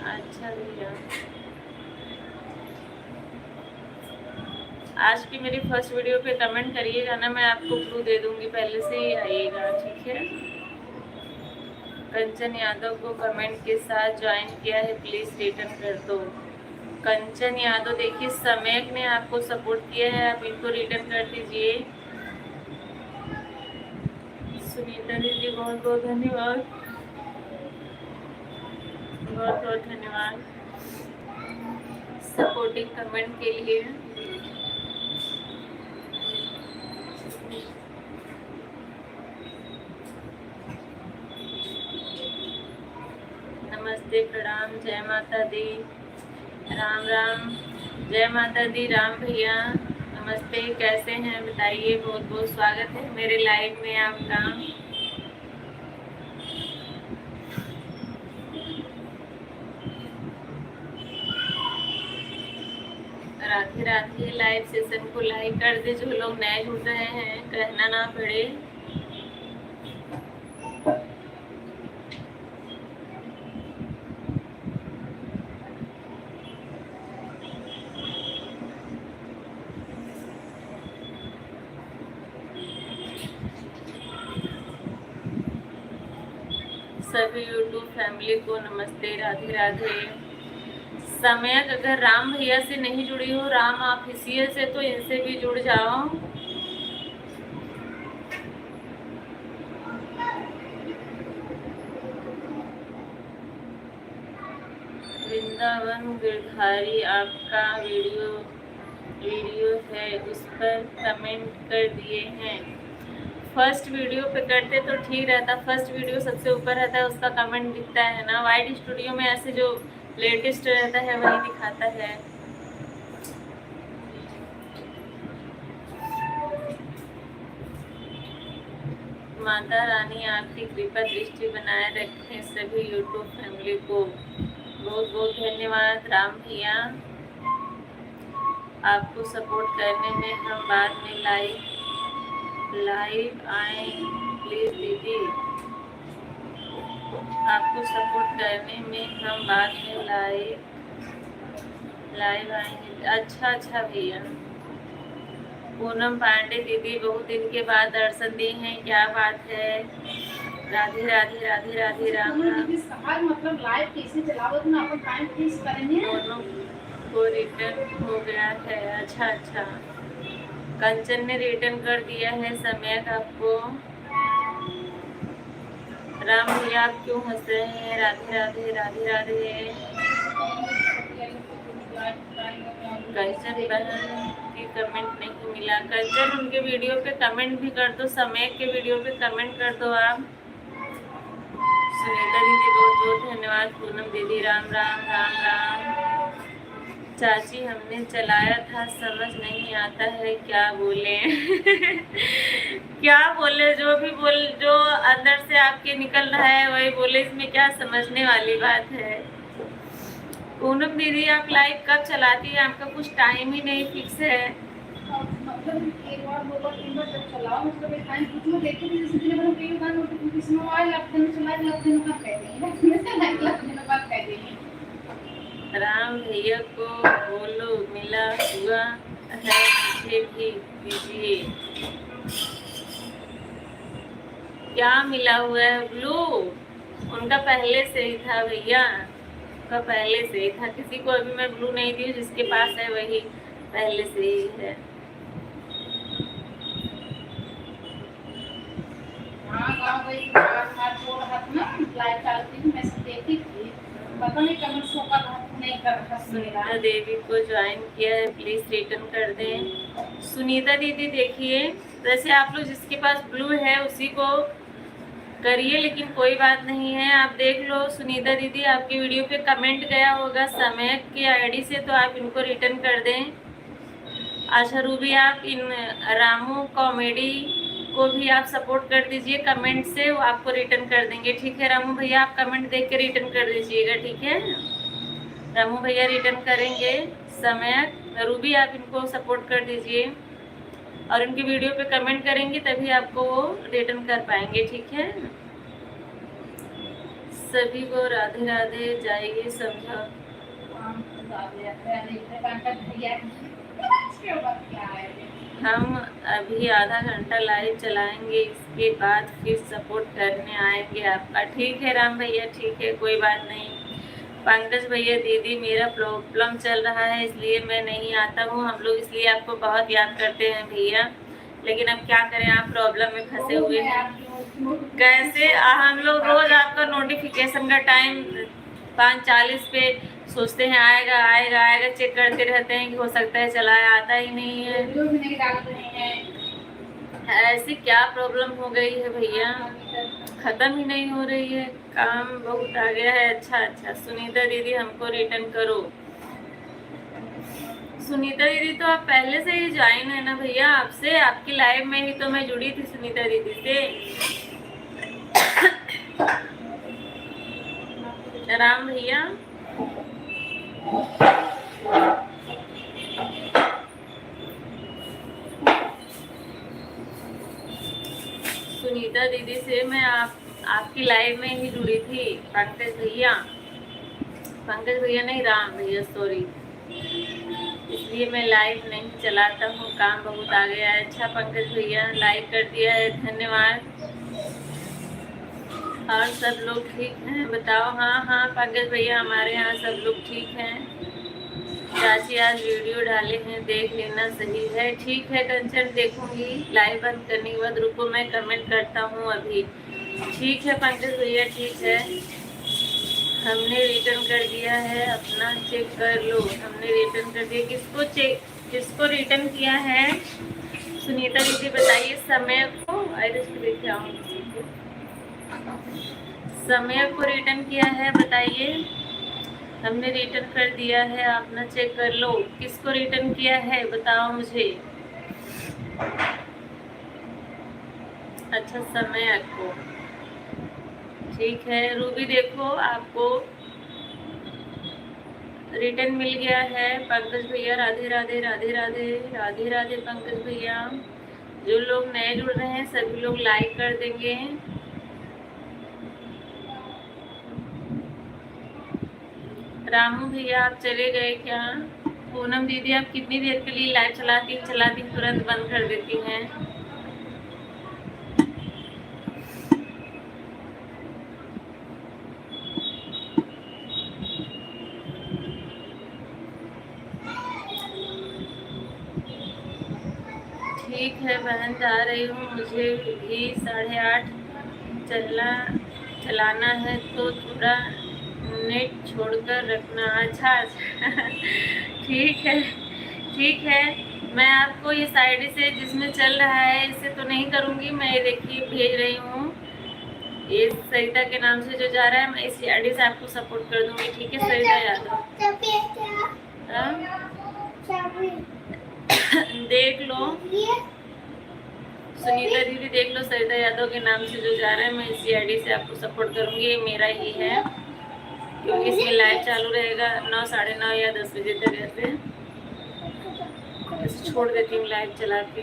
अच्छा भैया। आज की मेरी फर्स्ट वीडियो पे कमेंट करिएगा ना, मैं आपको क्लू दे दूंगी, पहले से ही आइएगा, ठीक है। कंचन यादव को कमेंट के साथ ज्वाइन किया है, प्लीज रिटर्न कर दो। कंचन यादव, देखिए सम्यक ने आपको सपोर्ट किया है, आप इनको रिटर्न कर दीजिए। सुनीता दीदी बहुत बहुत धन्यवाद, बहुत बहुत धन्यवाद सपोर्टिंग कमेंट के लिए। नमस्ते, प्रणाम, जय माता दी, राम राम, जय माता दी। राम भैया नमस्ते, कैसे हैं बताइए। बहुत बहुत स्वागत है मेरे लाइव में आपका। राधे राधे। लाइव सेशन को लाइक कर दे, जो लोग नए जुड़ रहे हैं, कहना ना पड़े। सभी यूट्यूब फैमिली को नमस्ते, राधे राधे। समय अगर राम भैया से नहीं जुड़ी हो, राम ऑफिशियल से, तो इनसे भी जुड़ जाओ। वृंदावन गिरधारी आपका वीडियो है, उस पर कमेंट कर दिए हैं। फर्स्ट वीडियो पे करते तो ठीक रहता, फर्स्ट वीडियो सबसे ऊपर रहता है, उसका कमेंट दिखता है ना। वाइट स्टूडियो में ऐसे जो लेटेस्ट रहता है वही दिखाता है। माता रानी आपकी कृपा दृष्टि बनाए रखें सभी यूट्यूब फैमिली को। बहुत बहुत धन्यवाद राम भैया, आपको सपोर्ट करने में हम बाद में लाइव आए, प्लीज दीदी। आपको सपोर्ट करने में हम बाद में लाइव आएंगे। अच्छा भैया। पूनम पांडे दीदी, बहुत दिन के बाद दर्शन दिए हैं, क्या बात है। राधे राधे राधे राधे, राम राम। मतलब लाइव कैसे चलावत ना, अपन टाइम फिक्स करेंगे। दोनों को रिटर्न हो गया है। अच्छा, कंचन ने रिटर्न कर दिया है समय आपको। राम भैया आप क्यों हंस रहे हैं। राधे राधे राधे राधे। कंचन बहन की कमेंट नहीं मिला। कंचन उनके वीडियो पे कमेंट भी कर दो, समय के वीडियो पे कमेंट कर दो आप। सुनीता दीदी बहुत बहुत धन्यवाद। पूनम दीदी राम राम राम राम। चाची हमने चलाया था, समझ नहीं आता है क्या बोले। क्या बोले, जो अंदर से आपके निकल रहा है वही बोले, इसमें क्या समझने वाली बात है। पूनम दीदी आप लाइव कब चलाती है, आपका कुछ टाइम ही नहीं फिक्स है। मतलब एक बार बार 2 बार 3 बार जब चलाओ मतलब एक टाइम कुछ में देखो कि जैसे कि मैंने कई बार नोटिफिकेशन आया लगन चला लगन का कह देंगे लगन का कह देंगे। राम भैया को बोलो मिला हुआ है मुझे भी दीजिए। क्या मिला हुआ है ब्लू? उनका पहले से ही था भैया, उनका पहले से ही था। किसी को अभी मैं ब्लू नहीं दी, जिसके पास है वही पहले से ही है। हाँ गाँव गई हाथ धो रहा था ना, लाइट चालती थी, मैं सब देखी थी, पता नहीं कमेंट शो कर रहा था, नहीं कर रहा सुनीता देवी को ज्वाइन किया है, प्लीज रिटर्न कर दें। सुनीता दीदी देखिए, वैसे आप लोग जिसके पास ब्लू है उसी को करिए, लेकिन कोई बात नहीं है। आप देख लो सुनीता दीदी, आपकी वीडियो पे कमेंट गया होगा समय की आईडी से, तो आप इनको रिटर्न कर दें। अच्छा रूबी, आप इन रामू कॉमेडी को भी आप सपोर्ट कर दीजिए कमेंट से, वो आपको रिटर्न कर देंगे। ठीक है रामू भैया, आप कमेंट देख के रिटर्न कर दीजिएगा। ठीक है रामू भैया रिटर्न करेंगे। समय रूबी, आप इनको सपोर्ट कर दीजिए और उनकी वीडियो पे कमेंट करेंगे तभी आपको वो रिटर्न कर पाएंगे। ठीक है, सभी को राधे राधे, जाइए समझा। हम अभी आधा घंटा लाइव चलाएंगे, इसके बाद फिर सपोर्ट करने आएंगे आपका। ठीक है राम भैया, ठीक है, कोई बात नहीं। पंकज भैया, दीदी मेरा प्रॉब्लम चल रहा है इसलिए मैं नहीं आता हूँ। हम लोग इसलिए आपको बहुत याद करते हैं भैया, लेकिन अब क्या करें, आप प्रॉब्लम में फंसे हुए हैं। कैसे हम लोग रोज आपका नोटिफिकेशन का टाइम 5:40 पे सोचते हैं आएगा आएगा आएगा, चेक करते रहते हैं कि हो सकता है चलाया, आता ही नहीं है। ऐसी क्या प्रॉब्लम हो गई है भैया, खत्म ही नहीं हो रही है, काम बहुत आ गया है। अच्छा सुनीता दीदी हमको रिटर्न करो। सुनीता दीदी तो आप पहले से ही ज्वाइन है ना भैया, आपसे आपकी लाइव में ही तो मैं जुड़ी थी सुनीता दीदी से। राम भैया, सुनीता दीदी से मैं आपकी लाइव में ही जुड़ी थी। पंकज भैया नहीं, राम भैया सॉरी, इसलिए मैं लाइव नहीं चलाता हूँ, काम बहुत आ गया है। अच्छा पंकज भैया लाइक कर दिया है, धन्यवाद। और सब लोग ठीक हैं बताओ? हाँ पंकज भैया, हमारे यहाँ सब लोग ठीक हैं। चाची आज वीडियो डाले हैं, देख लेना, सही है। ठीक है कंचन, देखूंगी। लाइव बंद करने के बाद रुको, मैं कमेंट करता हूँ अभी। ठीक है पंकज भैया, ठीक है, हमने रिटर्न कर दिया है, अपना चेक कर लो। हमने रिटर्न कर दिया, किसको रिटर्न किया है सुनीता दीदी बताइए। समय को समय को रिटर्न किया है, बताइए। हमने रिटर्न कर दिया है, अपना चेक कर लो। किसको रिटर्न किया है बताओ मुझे। अच्छा समय को, ठीक है। रूबी देखो, आपको रिटर्न मिल गया है। पंकज भैया राधे राधे राधे राधे राधे राधे। पंकज भैया, जो लोग नए जुड़ रहे हैं सभी लोग लाइक कर देंगे। रामू भैया आप चले गए क्या? पूनम दीदी आप कितनी देर के लिए लाइव चलाती तुरंत बंद कर देती हैं? ठीक है बहन, जा रही हूँ, मुझे भी 8:30 चलाना है, तो थोड़ा नेट छोड़कर रखना। अच्छा ठीक है, मैं आपको इस आईडी से जिसमें चल रहा है इससे तो नहीं करूँगी मैं। ये देखिए भेज रही हूँ, ये सरिता के नाम से जो जा रहा है, मैं इस आईडी से आपको सपोर्ट कर दूँगी। ठीक है सरिता यादव, देख लो सुनीता दीदी, देख लो सरिता यादव के नाम से जो जा रहा है, मैं इसी आईडी से आपको सपोर्ट करूँगी। ये मेरा ही है, क्योंकि इसमें लाइव चालू रहेगा 9, 9:30 या 10 बजे तक। ऐसे छोड़ देती हूँ लाइव चला के।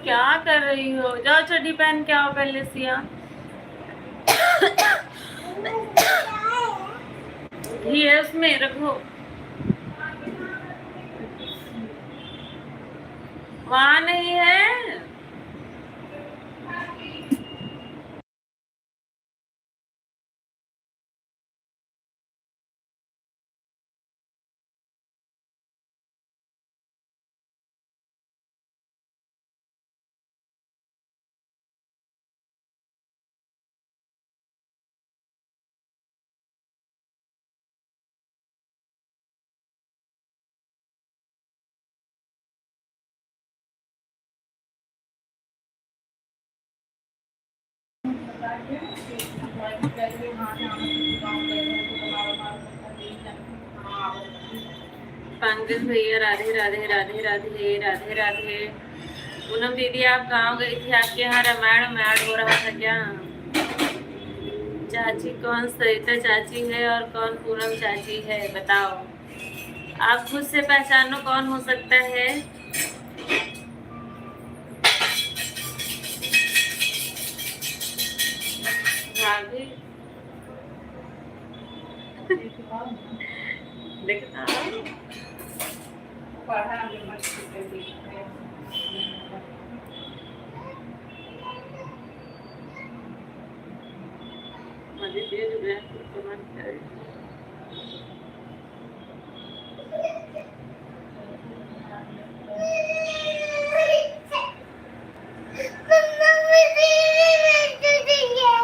क्या कर रही हो? जाओ चड्डी पहन के आओ पहले सिया। घी है उसमें, रखो। वहाँ नहीं है। पंकज भैया राधे राधे राधे राधे राधे राधे। पूनम दीदी आप गाँव गई थी, आपके यहाँ रामायण हो रहा था क्या? चाची कौन सरिता चाची है और कौन पूनम चाची है, बताओ। आप खुद से पहचानो कौन हो सकता है। भाभी देखना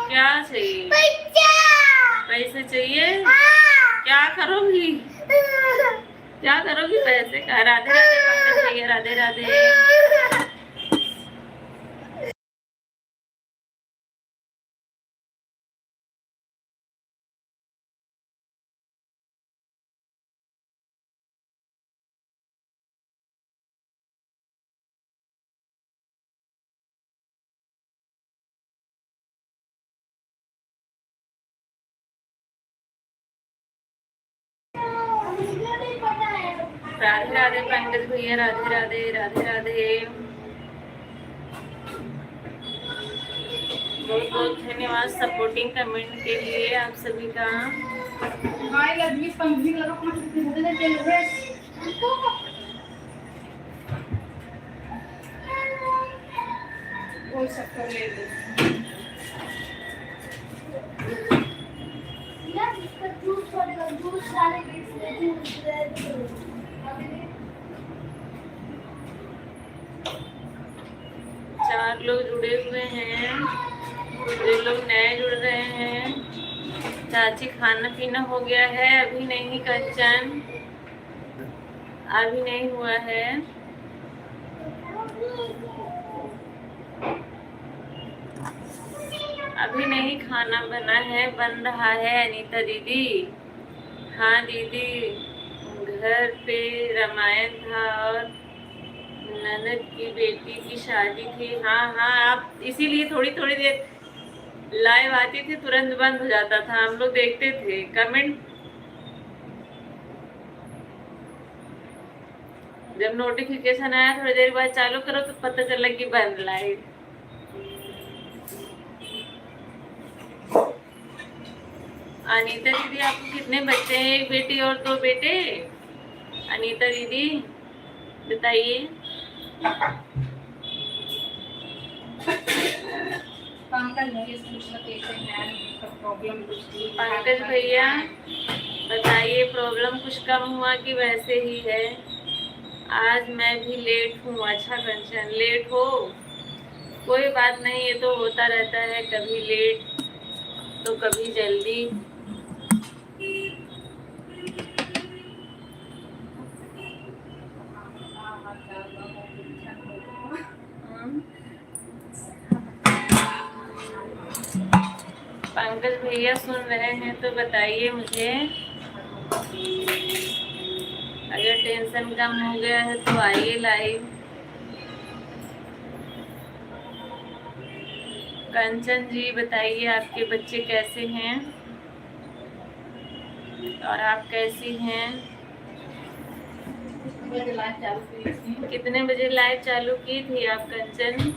क्या चाहिए? पैसे चाहिए? क्या करोगी? क्या करोगी पैसे का? राधे राधे पंकज भैया राधे राधे। राधे राधे पंकज भैया राधे राधे राधे राधे। बहुत बहुत धन्यवाद सपोर्टिंग कमेंट के लिए आप सभी का। चार लोग जुड़े हुए हैं, जो लोग नए जुड़ रहे हैं। चाची खाना पीना हो गया है? अभी नहीं कंचन, अभी नहीं हुआ है। अभी नहीं खाना बना है, बन रहा है अनीता दीदी। हाँ दीदी, घर पे रामायण था और ननद की बेटी की शादी थी। हाँ हाँ, आप इसीलिए थोड़ी थोड़ी देर लाइव आती थी, तुरंत बंद हो जाता था, हम लोग देखते थे कमेंट। जब नोटिफिकेशन आया थोड़ी देर बाद चालू करो तो पता चला कि बंद लाइव। अनीता दीदी आपको कितने बच्चे हैं? एक बेटी और दो बेटे? अनीता दीदी बताइए। पंकज भैया बताइए, प्रॉब्लम कुछ कम हुआ कि वैसे ही है? आज मैं भी लेट हूँ। अच्छा कंचन, लेट हो? कोई बात नहीं, ये तो होता रहता है, कभी लेट तो कभी जल्दी। बढ़िया सुन रहे हैं तो बताइए मुझे। अगर टेंशन कम हो गया है तो आइए लाइव। कंचन जी बताइए आपके बच्चे कैसे हैं और आप कैसी हैं? कितने बजे लाइव चालू की थी आप कंचन?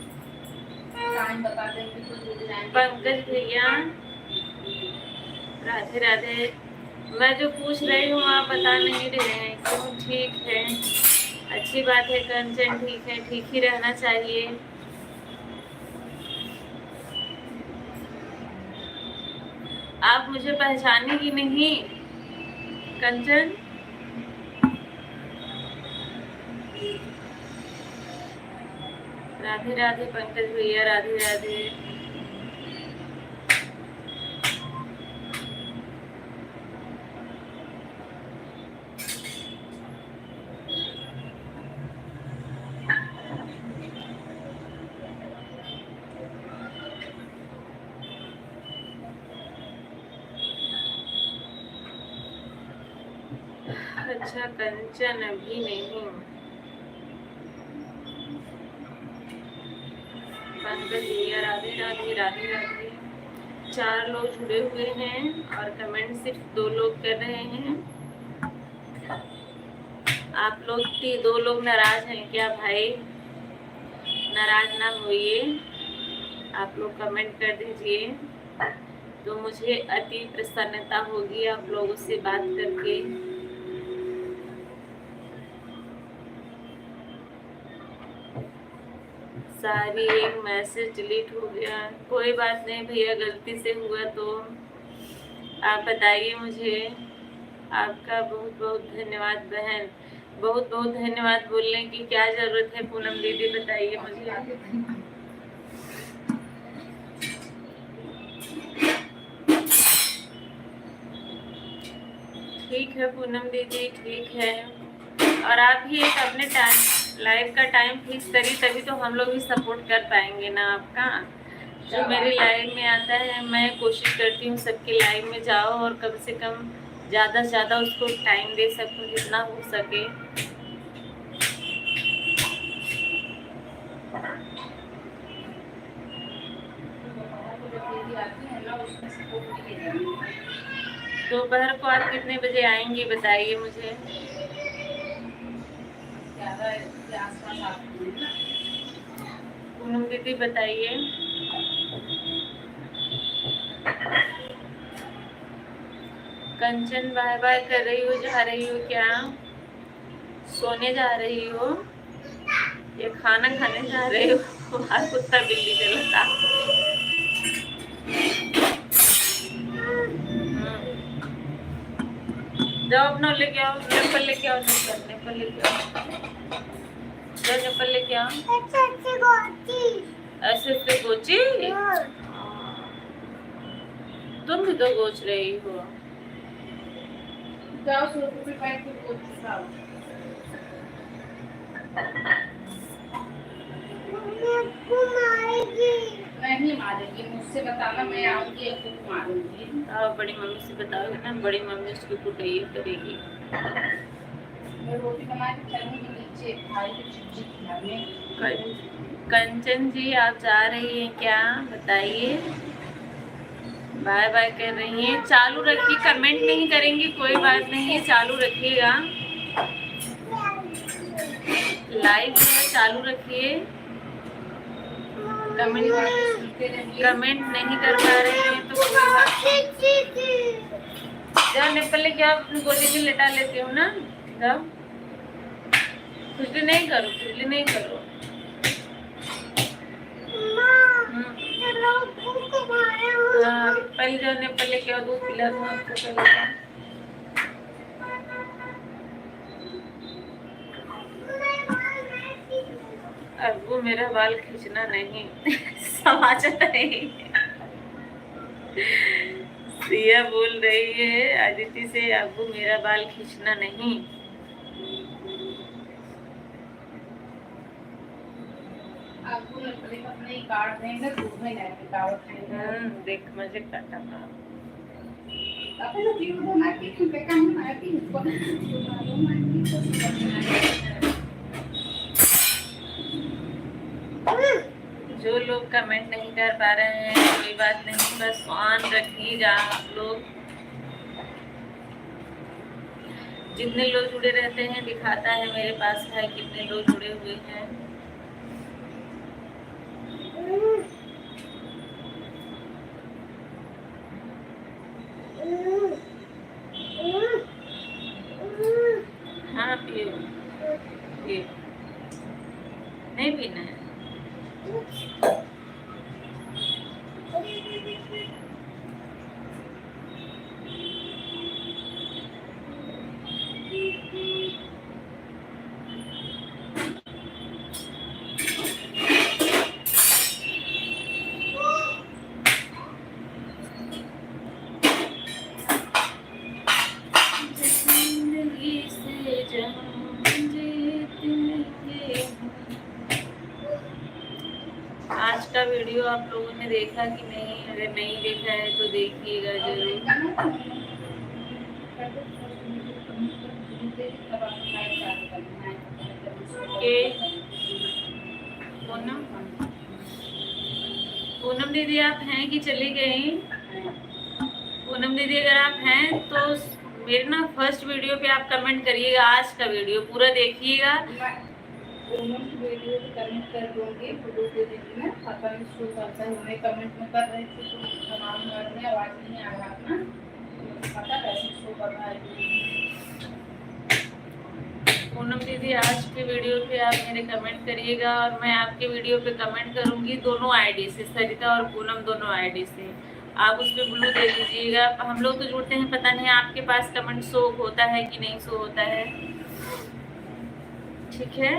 पंकज भैया राधे राधे। मैं जो पूछ रही हूँ आप बता नहीं रहे हैं क्यों? ठीक है, अच्छी बात है कंचन, ठीक है, ठीक ही रहना चाहिए। आप मुझे पहचाने की नहीं कंचन? राधे राधे पंकज भैया, राधे राधे। अच्छा कंचन अभी नहीं। पंकज भैया राधे राधे, राधे राधे। 4 लोग जुड़े हुए हैं और कमेंट सिर्फ 2 लोग कर रहे हैं। आप लोग 2 लोग नाराज हैं क्या भाई? नाराज ना होइए, आप लोग कमेंट कर दीजिए तो मुझे अति प्रसन्नता होगी आप लोगों से बात करके। सारी एक मैसेज डिलीट हो गया, कोई बात नहीं भैया, गलती से हुआ तो आप बताइए मुझे। आपका बहुत बहुत धन्यवाद बहन, बहुत बहुत धन्यवाद। बोलने की क्या जरूरत है पूनम दीदी, बताइए मुझे। ठीक है पूनम दीदी, ठीक है। और आप भी एक अपने टाइम लाइव का टाइम फिक्स करिए, तभी तो हम लोग भी सपोर्ट कर पाएंगे ना आपका। जो मेरे लाइव में आता है मैं कोशिश करती हूँ सबके लाइव में जाओ और कम से कम ज़्यादा से ज़्यादा उसको टाइम दे सकूँ जितना हो सके। दोपहर को आप कितने बजे आएंगे बताइए मुझे। पूनम दीदी बताइए। कंचन बाय बाय कर रही हो, जा रही हो क्या? सोने जा रही हो या खाना खाने जा रही हो? बाहर कुत्ता बिल्ली चलता। जाओ अपना लेके आओ, नेपल लेके आओ, नेपल लेके आओ, जाओ नेपल लेके आओ। ऐसे ऐसे गोची, तुम भी तो गोच रही हो। जाओ 100 रुपये पैक के गोच खाओ। नहीं मारेगी, मुझसे बताना, मैं आऊंगी आपको मारूंगी। बड़ी मम्मी से बताओगे ना, बड़ी मम्मी उसकी कुटाई करेगी। मैं रोटी बना के चलूंगी नीचे, भाई को चिप्स खिलाने। कंचन जी आप जा रही हैं क्या बताइए? बाय बाय कर रही हैं, चालू रखिए, कमेंट नहीं करेंगी कोई बात नहीं, चालू रखिएगा। लाइव जो है चालू रखिए। कमेंट नहीं कर पा रहे हैं तो कोई बात नहीं। जाओ नेपल लेके आओ, अपनी गोदी में लेटा लेती हूँ ना। जाओ, खुजली नहीं करो, खुजली नहीं करो। हाँ पहले जाओ नेपल लेके आओ, दूध पिला दूँ आपको पहले। अब्बू मेरा बाल खींचना नहीं समझ नहीं। सिया बोल रही है आदित्य से, अब्बू मेरा बाल खींचना नहीं। आपको अपने काट देंगे, दूध में नहीं काट देंगे। देख मुझे काटा था। Apa na view na natin yung bekang natin ko maluman dito sa जो लोग कमेंट नहीं कर पा रहे हैं कोई बात नहीं, बस ऑन रखिएगा आप लोग। जितने लोग जुड़े रहते हैं दिखाता है मेरे पास है कितने लोग जुड़े हुए हैं। हाँ पियो पियो, नहीं पीना है। आज का वीडियो आप लोगों ने देखा कि नहीं? अगर नहीं देखा है तो देखिएगा जरूर। पूनम दीदी आप हैं कि चली गई? पूनम दीदी अगर आप हैं तो मेरे ना फर्स्ट वीडियो पे आप कमेंट करिएगा। आज का वीडियो पूरा देखिएगा। पूनम की वीडियो पे कमेंट कर दूंगी, फोटो दे देंगी ना, पता नहीं शो करता है, मैं कमेंट में कर रही थी तो हमारे घर में आवाज नहीं आ रहा ना, पता कैसे शो कर रहा है। पूनम दीदी आज के वीडियो पे आप मेरे कमेंट करिएगा और मैं आपके वीडियो पे कमेंट करूंगी दोनों आईडी से, सरिता और पूनम दोनों आईडी से। आप उस पर ब्लू दे दीजिएगा। हम लोग तो जुड़ते हैं, पता नहीं आपके पास कमेंट शो होता है कि नहीं शो होता है, ठीक है?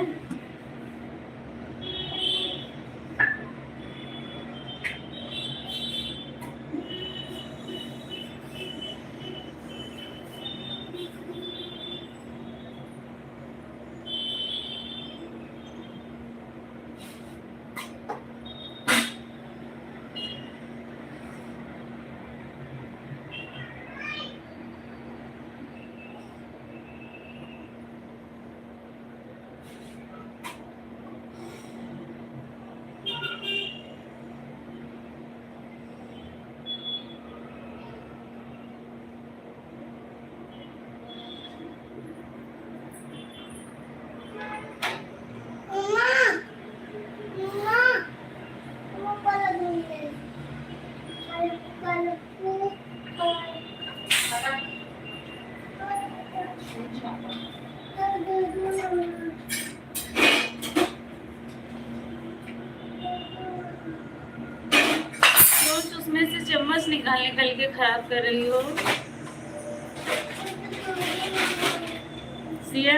उसमें से चम्मच निकाल निकाल के खराब कर रही हो सिया।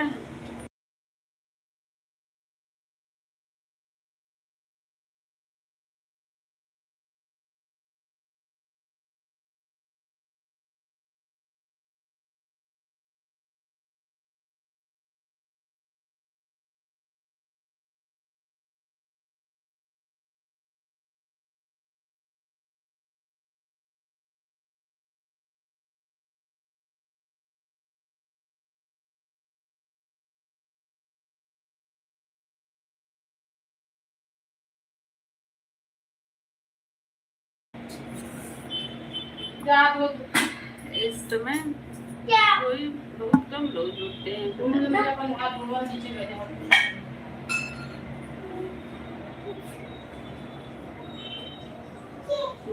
इस समय कोई बहुत कम लोग जुड़ते हैं।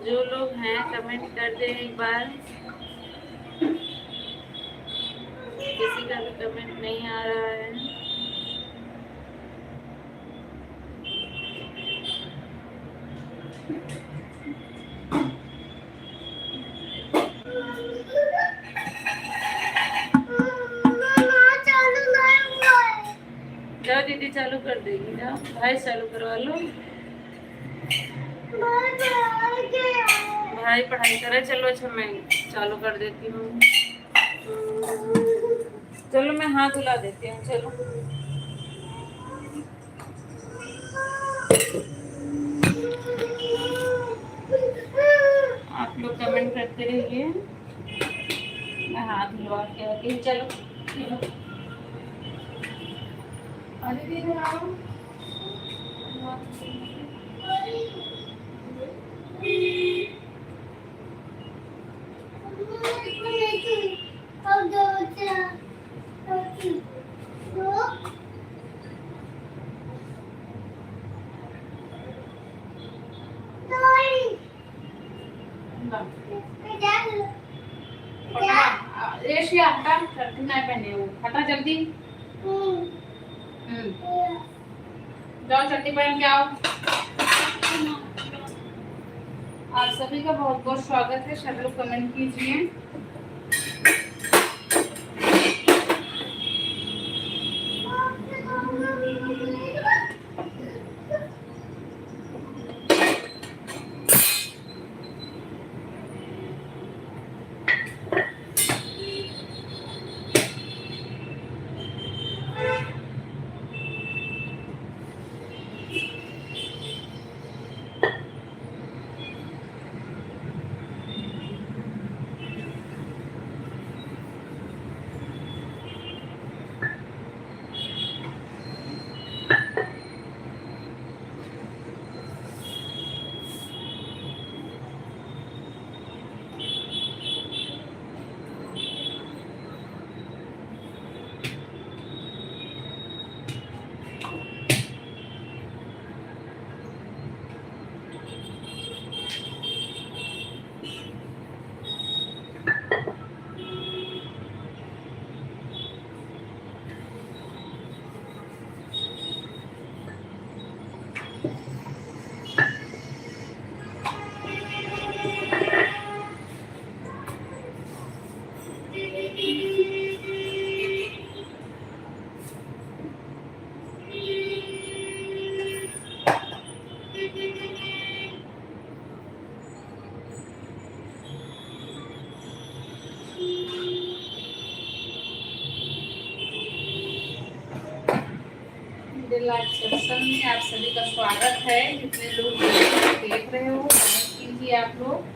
जो लोग हैं कमेंट कर दे एक बार। किसी का भी कमेंट नहीं आ रहा है। जाओ दीदी चालू कर देगी, जाओ भाई चालू करवा लो। भाई पढ़ाई करे, चलो अच्छा मैं चालू कर देती हूँ। चलो मैं हाथ धुला देती हूँ, चलो। आप लोग कमेंट करते रहिए। मैं हाथ धुलवा के आती हूँ। चलो अरे दीदी आओ। रेशिया हटा, शर्ट नहीं पहने हो, हटा जल्दी। जाओ चट्टी पहन के आओ। आप सभी का बहुत बहुत स्वागत है। सब लोग कमेंट कीजिए। लाइव सत्संग में आप सभी का स्वागत है। जितने लोग देख रहे हो कमेंट कीजिए आप लोग।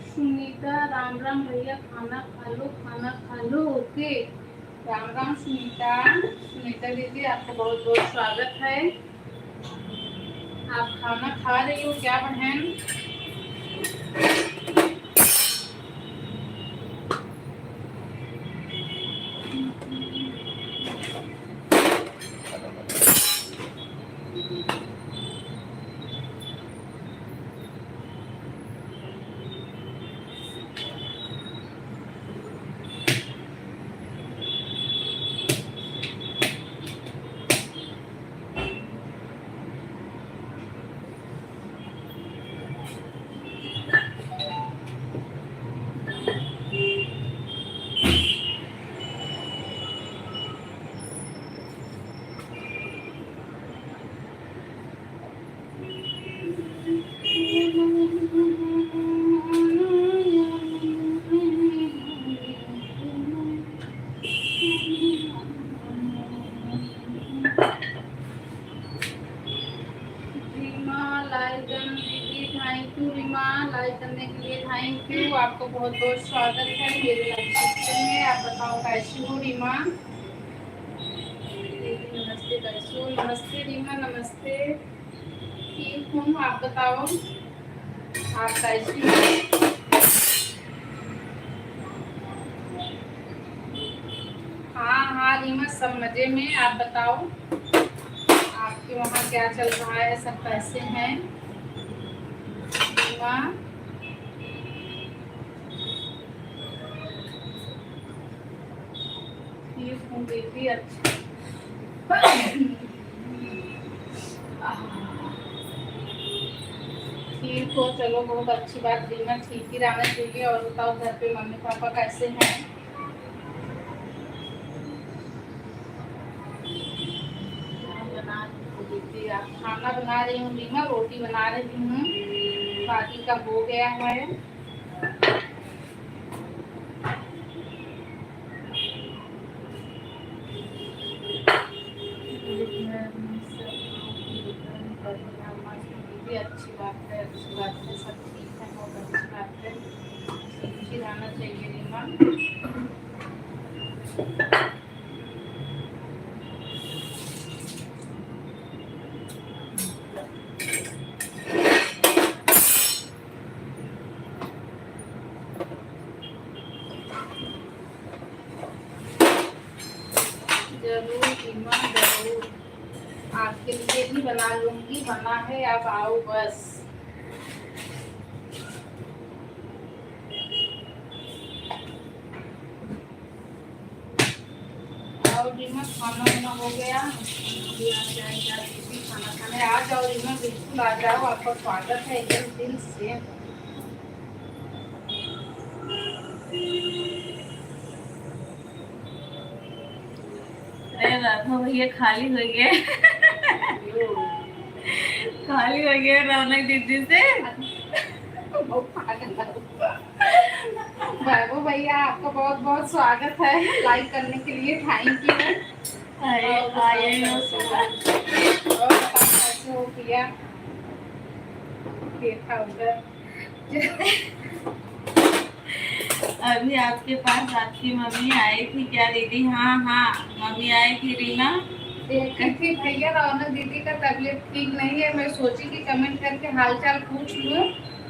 सुनीता राम राम भैया, खाना खा लो। ओके, राम राम सुनीता। सुनीता दीदी आपका बहुत बहुत स्वागत है। आप खाना खा रही हो क्या बहन? लाइक करने के लिए थैंक यू। आपको बहुत बहुत स्वागत है मेरे लाइव सेक्शन में। आप बताओ कैसी हो रीमा? नमस्ते कैसी हो? नमस्ते रीमा, नमस्ते। ठीक हूँ, आप बताओ आप कैसी हो? हाँ रीमा, सब मजे में। आप बताओ आपके वहाँ क्या चल रहा है, सब कैसे हैं रीमा? ठीक हूँ दीदी, अच्छा। ठीक हो, चलो बहुत अच्छी बात। रीमा ठीक ही रहना चाहिए। और बताओ घर पे मम्मी पापा कैसे हैं? खाना बना रही हूँ रीमा, रोटी बना रही हूँ, बाकी का हो गया है। अच्छी बात है, अच्छी बात है, सब ठीक है, बहुत अच्छी बात है। ठीक ही रहना चाहिए रीमा। जरूर रीमा, जरूर आपके लिए भी बना लूंगी, बना है, आप आओ बस। और रीमा खाना वाना हो गया? खाना खाने आ जाओ रीमा, बिल्कुल आ जाओ, आपका स्वागत है एकदम दिल से। अरे बाबा भैया खाली हो गए खाली हो गया रौनक दीदी से। वैभव भैया आपका बहुत बहुत स्वागत है, लाइक करने के लिए थैंक यू। और बताओ कैसे हो किया देखा उधर? अभी आपके पास आपकी मम्मी आई थी क्या दीदी? हाँ हाँ मम्मी आई थी रीमा। देखी थी भैया, रौनक दीदी का तबीयत ठीक नहीं है। मैं सोची कि कमेंट करके हालचाल पूछ लूं,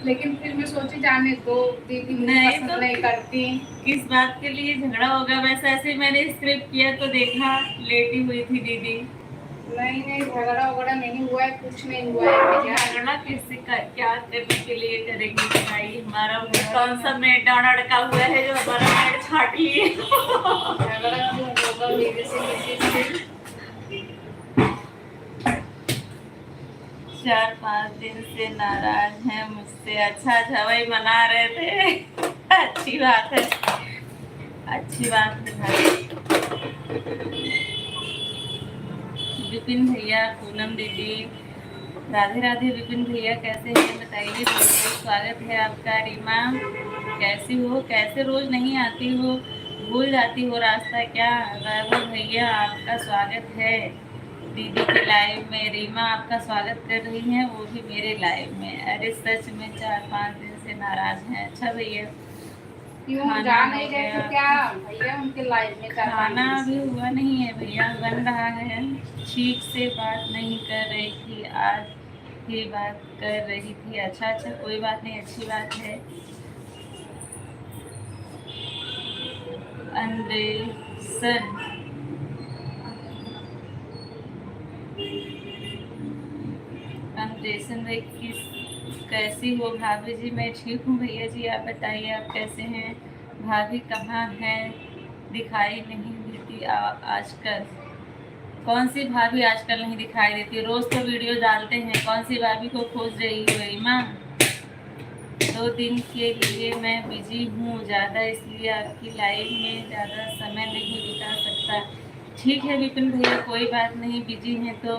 लेकिन फिर मैं सोची जाने दो, दीदी मुझे पसंद नहीं करती। किस बात के लिए झगड़ा होगा? वैसे ऐसे मैंने स्क्रिप्ट किया तो देखा लेटी हुई थी दीदी। नहीं नहीं, झगड़ा वगड़ा नहीं हुआ है, कुछ नहीं हुआ है भैया। झगड़ा किससे क्या करने के लिए करेंगे भाई? हमारा कौन सा मेड अड़का हुआ है जो हमारा मेड छाट लिए? झगड़ा क्यों होगा मेरे से किसी से? 4-5 दिन से नाराज हैं मुझसे। अच्छा अच्छा वही मना रहे थे अच्छी बात है, अच्छी बात है भाई। विपिन भैया, पूनम दीदी, राधे राधे। विपिन भैया कैसे हैं बताइए? बहुत बहुत स्वागत है आपका। रीमा कैसी हो? कैसे रोज नहीं आती हो, भूल जाती हो रास्ता क्या? वैभव भैया आपका स्वागत है दीदी के लाइव में। रीमा आपका स्वागत कर रही हैं, वो भी मेरे लाइव में। अरे सच में 4-5 दिन से नाराज हैं। अच्छा भैया क्यों जा नहीं रहे थे क्या भैया उनके लाइव में? खाना अभी हुआ नहीं है भैया, बन रहा है। ठीक से बात नहीं कर रही थी, आज ही बात कर रही थी। अच्छा अच्छा कोई बात नहीं, अच्छी बात है। अंडरसन अंडरसन भाई कैसी हो? भाभी जी मैं ठीक हूँ भैया जी, आप बताइए आप कैसे हैं? भाभी कहाँ हैं, दिखाई नहीं देती आजकल? कौन सी भाभी आजकल नहीं दिखाई देती? रोज तो वीडियो डालते हैं, कौन सी भाभी को खोज रही हो रीमा? 2 दिन के लिए मैं बिजी हूँ ज़्यादा, इसलिए आपकी लाइव में ज़्यादा समय नहीं बिता सकता। ठीक है विपिन भैया कोई बात नहीं, बिजी हैं तो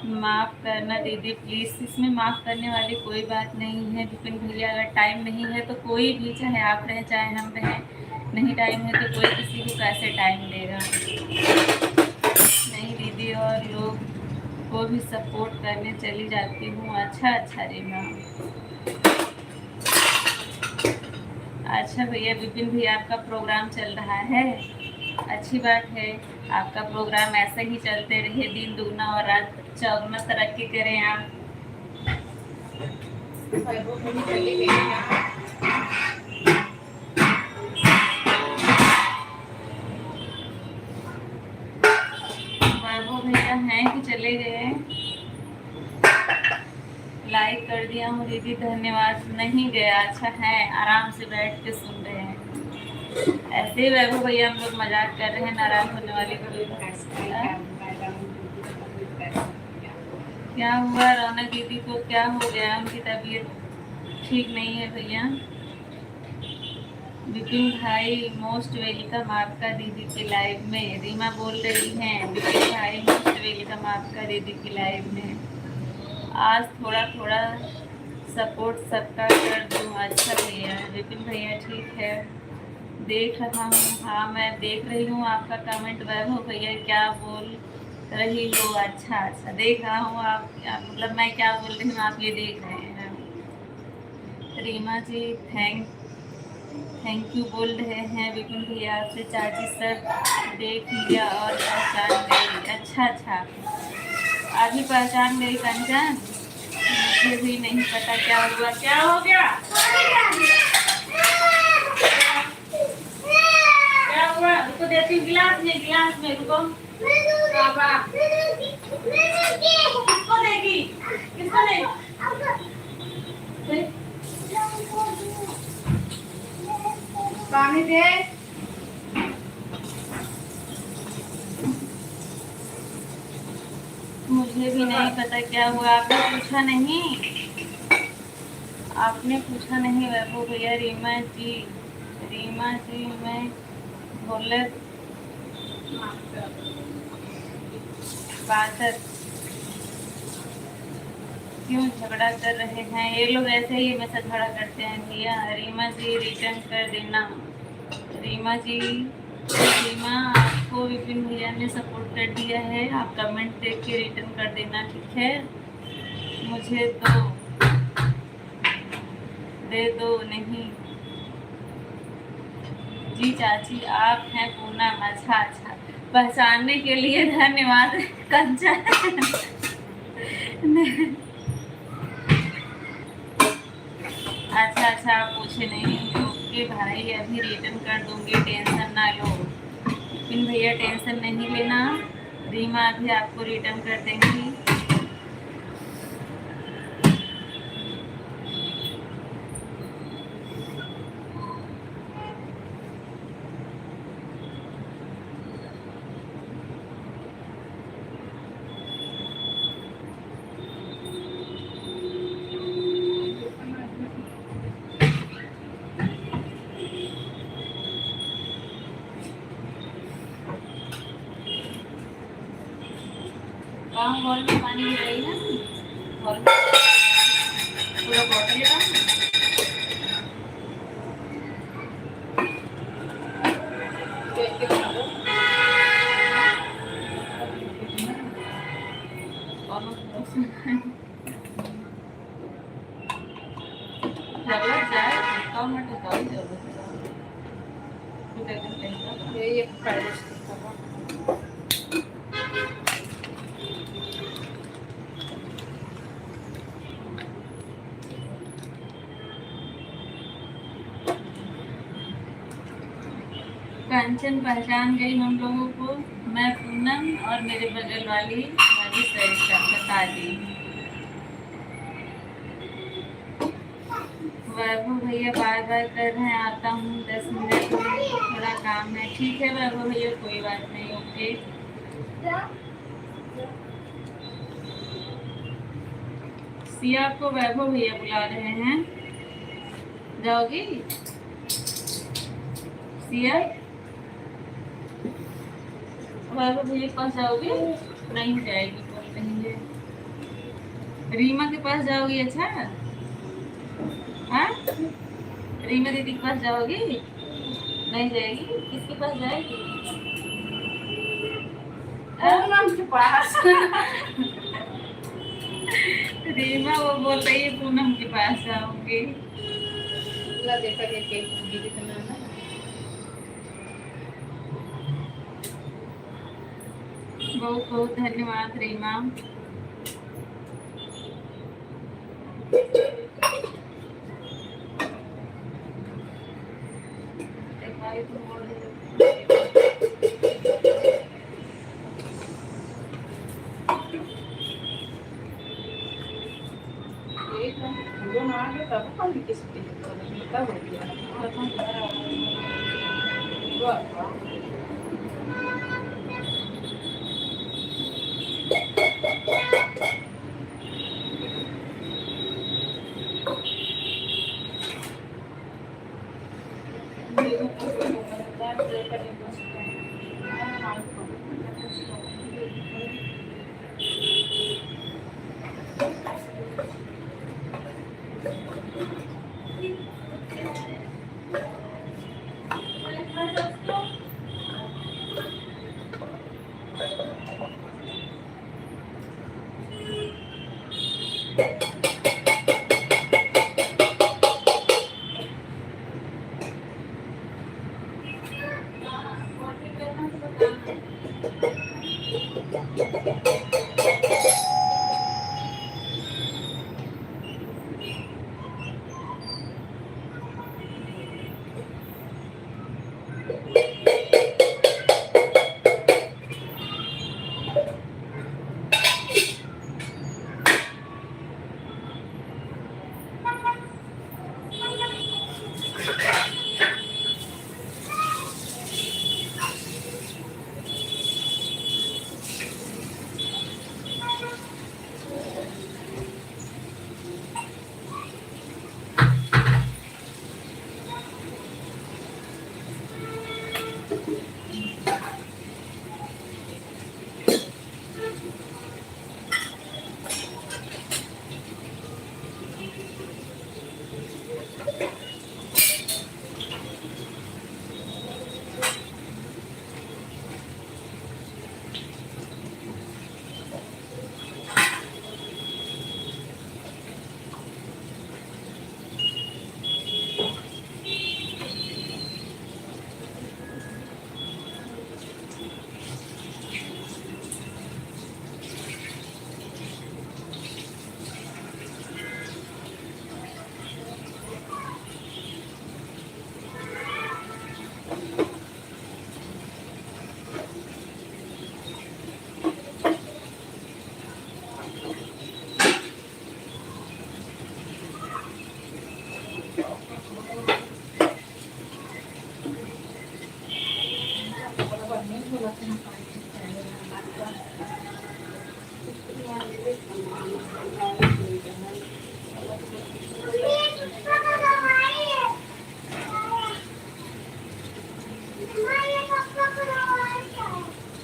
माफ़ करना दीदी प्लीज़। इसमें माफ़ करने वाली कोई बात नहीं है विपिन भैया। अगर टाइम नहीं है तो कोई भी, चाहे आप रहें चाहे हम रहें, नहीं टाइम है तो कोई किसी को कैसे टाइम देगा? नहीं दीदी, और लोग को भी सपोर्ट करने चली जाती हूँ। अच्छा अच्छा रीमा, अच्छा भैया। विपिन भैया आपका प्रोग्राम चल रहा है, अच्छी बात है। आपका प्रोग्राम ऐसे ही चलते रहे, दिन दुगना और रात चौगुना तरक्की करें आप। वैभव भैया हैं कि चले गए? लाइक कर दिया हूँ दीदी, धन्यवाद। नहीं गया, अच्छा है, आराम से बैठ के सुन रहे हैं। ऐसे ही वैभव भैया हम लोग मजाक कर रहे हैं, नाराज होने वाली कोई बात। क्या हुआ रौनक दीदी को, क्या हो गया? उनकी तबीयत ठीक नहीं है भैया। विपिन भाई मोस्ट वेलकम आपका दीदी के लाइव में। रीमा बोल रही हैं विपिन भाई मोस्ट वेलकम आपका दीदी की लाइव में। आज थोड़ा थोड़ा सपोर्ट सबका कर दूँ। अच्छा भैया, विपिन भैया ठीक है, देख रहा हूँ। हाँ मैं देख रही हूँ आपका कमेंट। वैभव भैया क्या बोल रही हो? अच्छा अच्छा, देख रहा हूँ। आप क्या मतलब मैं क्या बोल रही हूँ आप ये देख रहे हैं। रीमा जी थैंक यू बोल रहे हैं विपिन भैया आपसे। चाची सर देख लिया और पहचान गई। अच्छा अच्छा, अभी पहचान गई कंचन? मुझे भी नहीं पता क्या हुआ। क्या हो गया? क्या हुआ? रुको देती हूँ, गिलास में रुको। किसको देगी? किसको देगी? पानी दे। मुझे भी नहीं पता क्या हुआ। आपने पूछा नहीं? आपने पूछा नहीं वैभव भैया? रीमा जी मैं बोले बादर क्यों झगड़ा कर रहे हैं? ये लोग ऐसे ही हमेशा झगड़ा करते हैं भैया। रीमा जी रिटर्न कर देना। रीमा जी, रीमा आपको विपिन भैया ने सपोर्ट कर दिया है, आप कमेंट देख के रिटर्न कर देना, ठीक है? मुझे तो दे दो। नहीं जी चाची आप हैं पूनम। अच्छा अच्छा, पहचानने के लिए धन्यवाद कंचन। अच्छा अच्छा, आप पूछे नहीं। ओके भाई, अभी रिटर्न कर दूंगी, टेंशन ना लो। विपिन भैया टेंशन नहीं लेना, रीमा अभी आपको रिटर्न कर देंगी। कहाँ हॉल में पानी गिर रही है? हॉल में पूरा बॉटल है। जरूरत जाए कम में तो जाओ जरूरत ये एक प्राइवेट था। कंचन पहचान गई हम लोगों को। मैं पूनम और मेरे बगल वाली हमारी सरिता बता दी। वैभव भैया बार बार कर रहे हैं, आता हूँ 10 मिनट में, थोड़ा काम है। ठीक है वैभव भैया, कोई बात नहीं। ओके सिया को वैभव भैया बुला रहे हैं, जाओगी सिया? वैभव भैया के पास जाओगी? नहीं जाएगी बोल रही है। रीमा के पास जाओगी? अच्छा हाँ, रीमा दीदी के पास जाओगी? नहीं जाएगी, किसके पास जाएगी? पूनम के पास। रीमा वो बोल रही है पूनम के पास जाऊंगी। देखा दीदी का नाम है। बहुत बहुत धन्यवाद रीमा। तब कौन किसकी तब हो गया करने को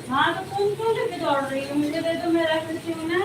हाँ तो तुम क्यों लेके दौड़ रही हो? मुझे दे दो, मैं रख देती हूँ ना।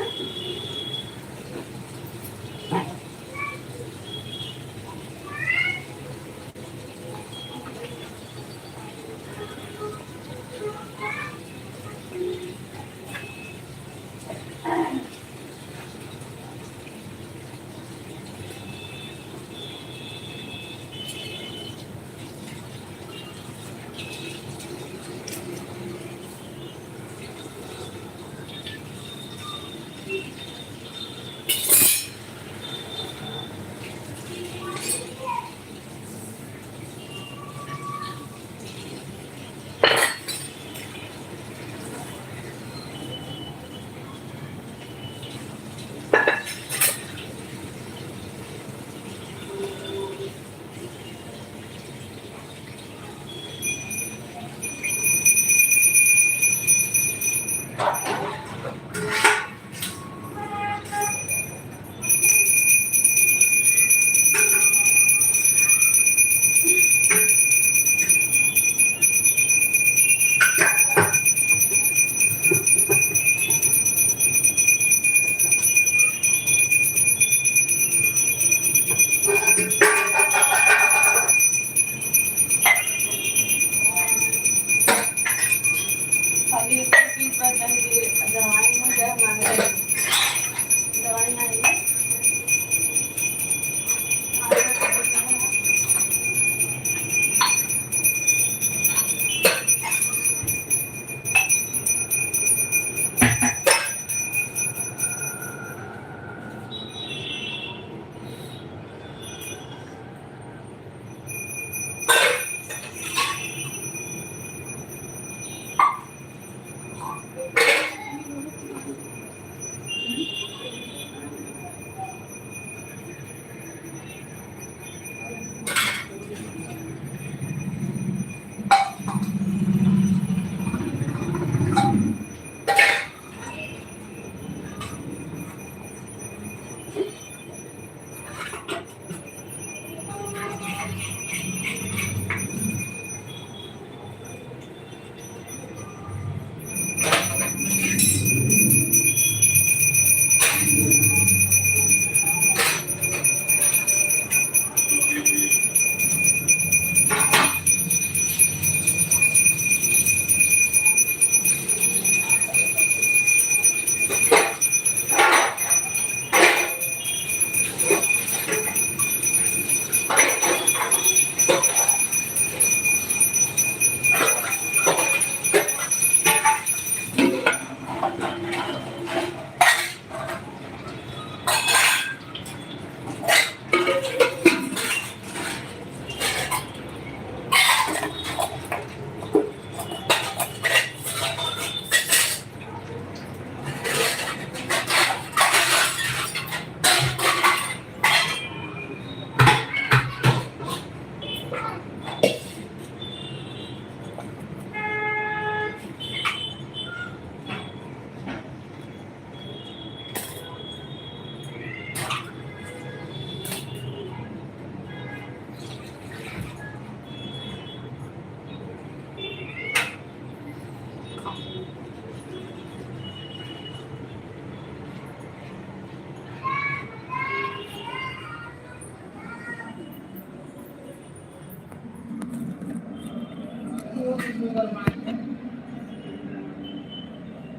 Google Maps.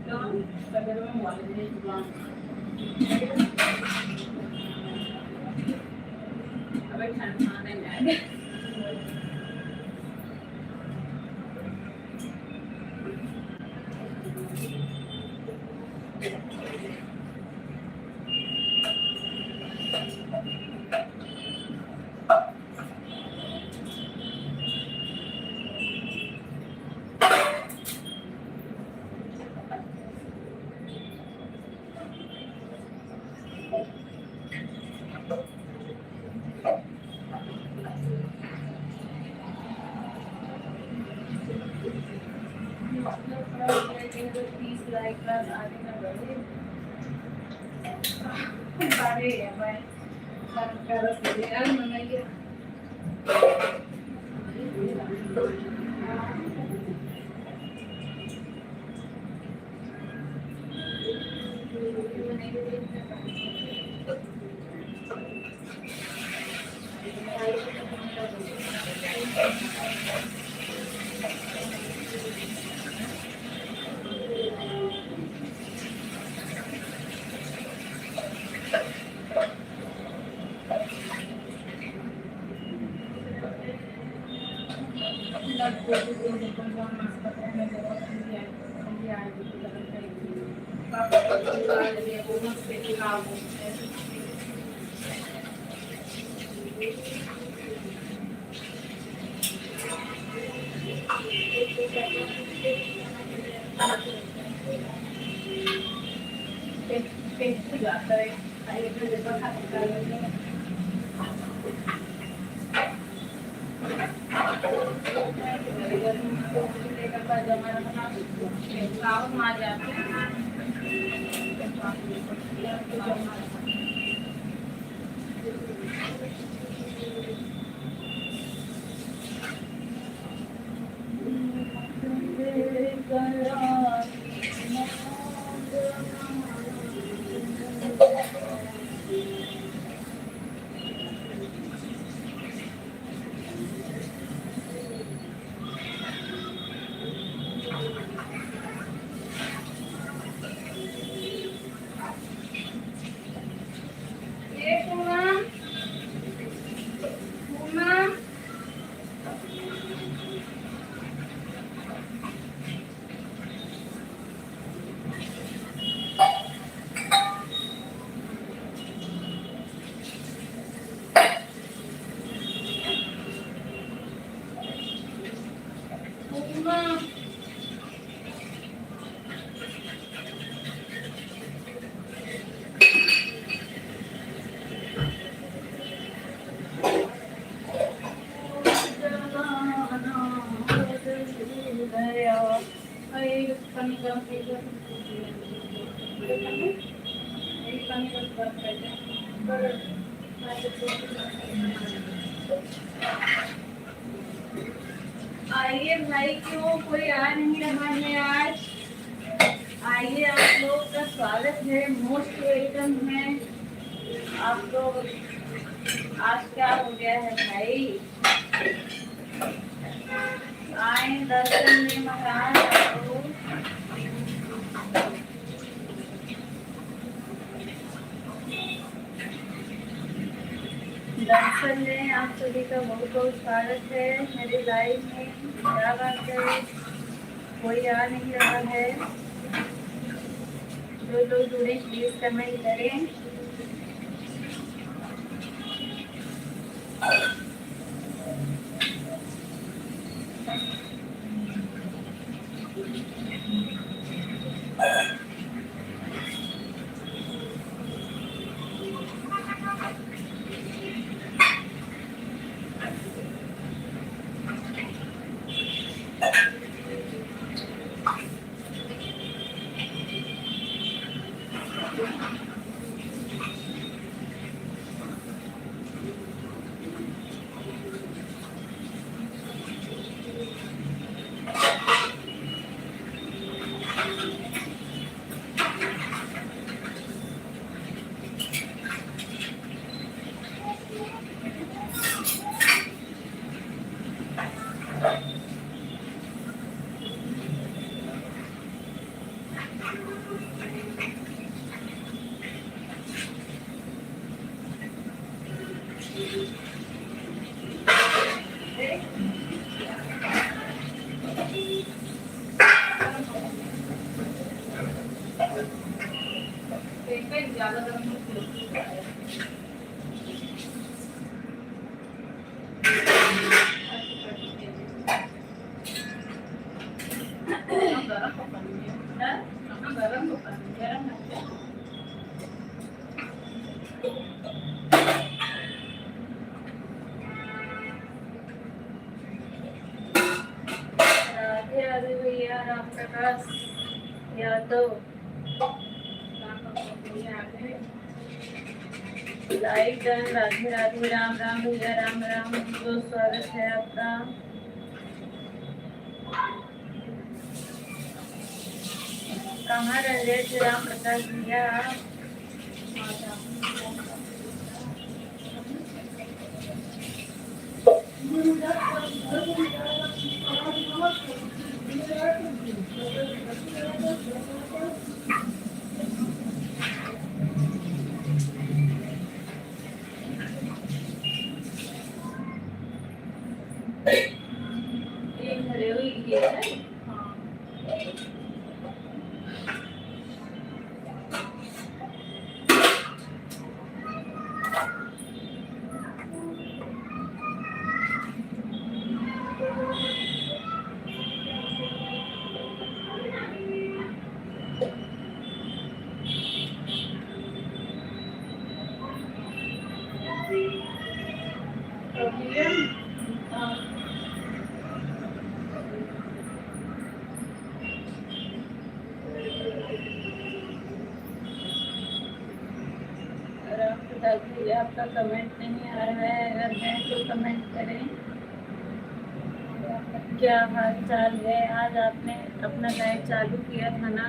Don't forget about what it is wrong. अबे ठंड खाने जाएंगे Please like us, आगे ना बढ़े। बारे है भाई, कर रहे यार मनाइए। आइए भाई, क्यों कोई आ नहीं रहा है आज? आइए, आप लोग का स्वागत है, मोस्ट वेलकम है आप लोग। आज क्या हो गया है भाई? आए दर्शन में महाराज आपको। दर्शन में आप सभी का बहुत बहुत स्वागत है मेरे लाइव में। क्या बात है, कोई आ नहीं रहा है? जो लोग जुड़े प्लीज कमेंट करें। ज्यादा गर्म राधे राधे भैया राम प्रकाश यादव, लाइक डन। राधे राधे राम राम भैया राम राम, तो स्वागत है आपका। कहाँ रहे थे राम प्रकाश भैया? घरे हुई है। आपका कमेंट नहीं आ रहा है, अगर है तो कमेंट करें। क्या हाल चाल है? आज आपने अपना लाइव चालू किया था ना?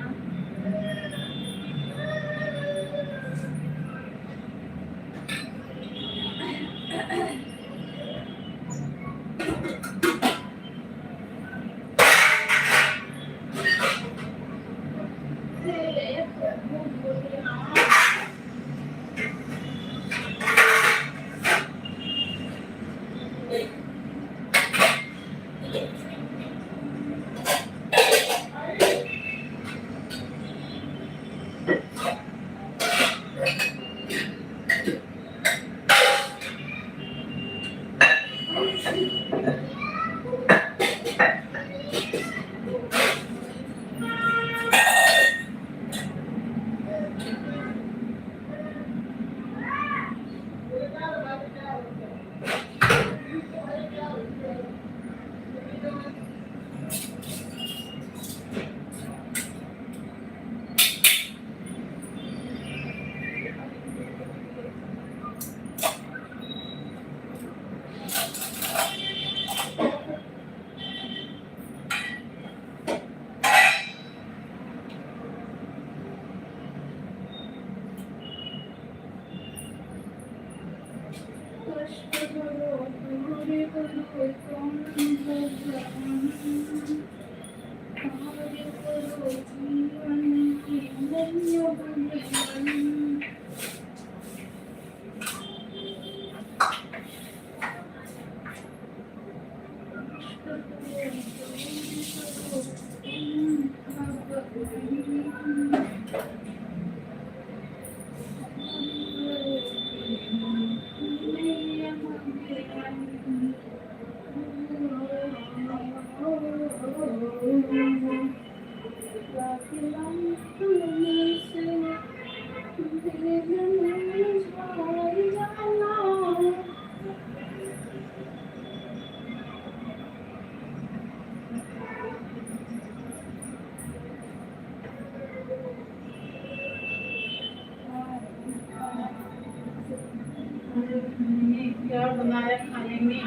क्या बनाया खाने में?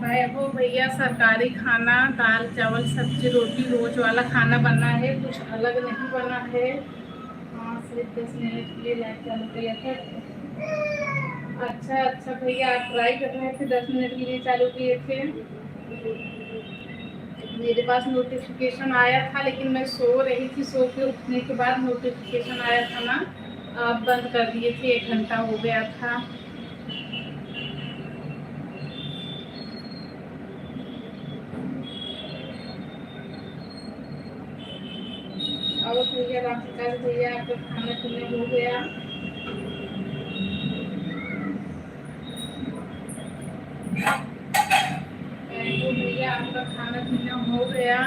भाई वो भैया सरकारी खाना, दाल चावल सब्जी रोटी रोज वाला खाना बना है, कुछ अलग नहीं बना है। हाँ सिर्फ 10 मिनट के लिए लाइट चालू किया था। अच्छा अच्छा भैया, आप ट्राई कर रहे थे, 10 मिनट के लिए चालू किए थे। मेरे पास नोटिफिकेशन आया था, लेकिन मैं सो रही थी, सो के उठने के बाद नोटिफिकेशन आया था ना, आप बंद कर दिए थे, 1 घंटा हो गया था। और भैया रामप्रकाश भैया आपका खाना पीना हो गया? तो भैया आपका खाना पीना हो गया?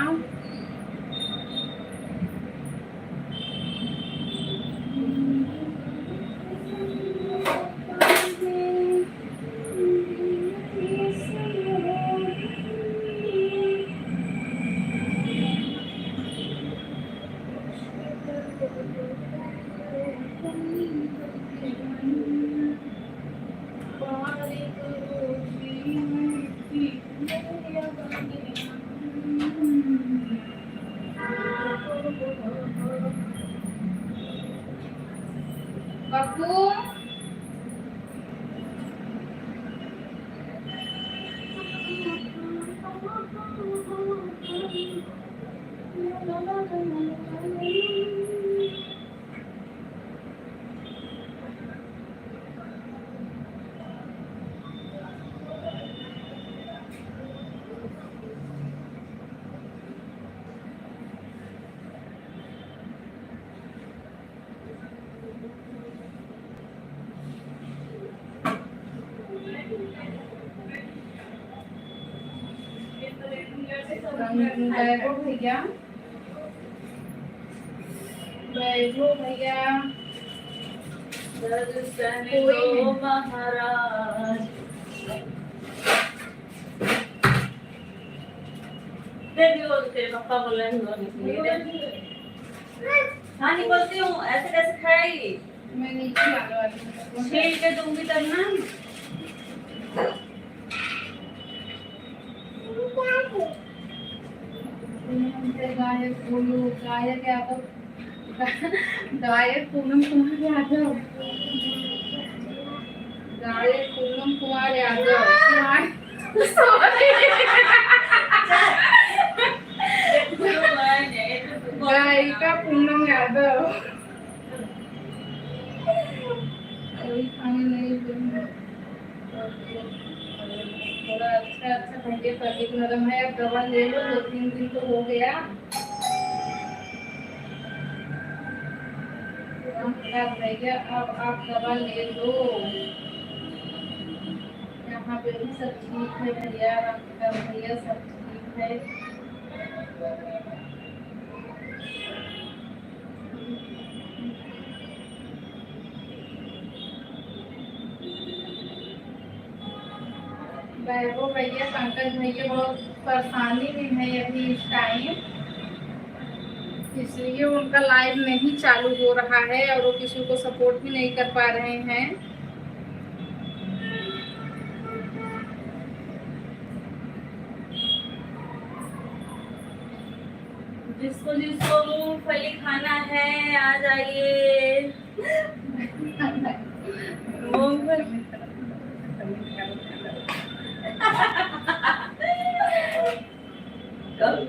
पप्पू वैभव भैया, वैभव भैया दर्शन महाराज तेरे पापा बोल रहे हैं हाँ नहीं बोलती हूँ ऐसे कैसे खाएगी मैं नीचे लाने वाली हूँ। छील के दूंगी तब ना गायक बोलो, गायक यादव, गायक पूनम कुमार यादव, गायक पूनम कुमार यादव, गायिका पूनम यादव। कोई खाने नहीं दूंगी। थोड़ा अच्छा खाइए, तबीयत नरम है, अब दवा ले लो, 2-3 दिन तो हो गया। भैया अब आप दवा ले लो। यहाँ पे भी सब ठीक है भैया, आपका भैया सब ठीक है। वैभव भैया, पंकज भैया बहुत परेशानी में है अभी इस टाइम, इसलिए उनका लाइव नहीं चालू हो रहा है और वो किसी को सपोर्ट भी नहीं कर पा रहे हैं। जिसको जिसको मूंगफली खाना है आ जाइए मूंगफली कब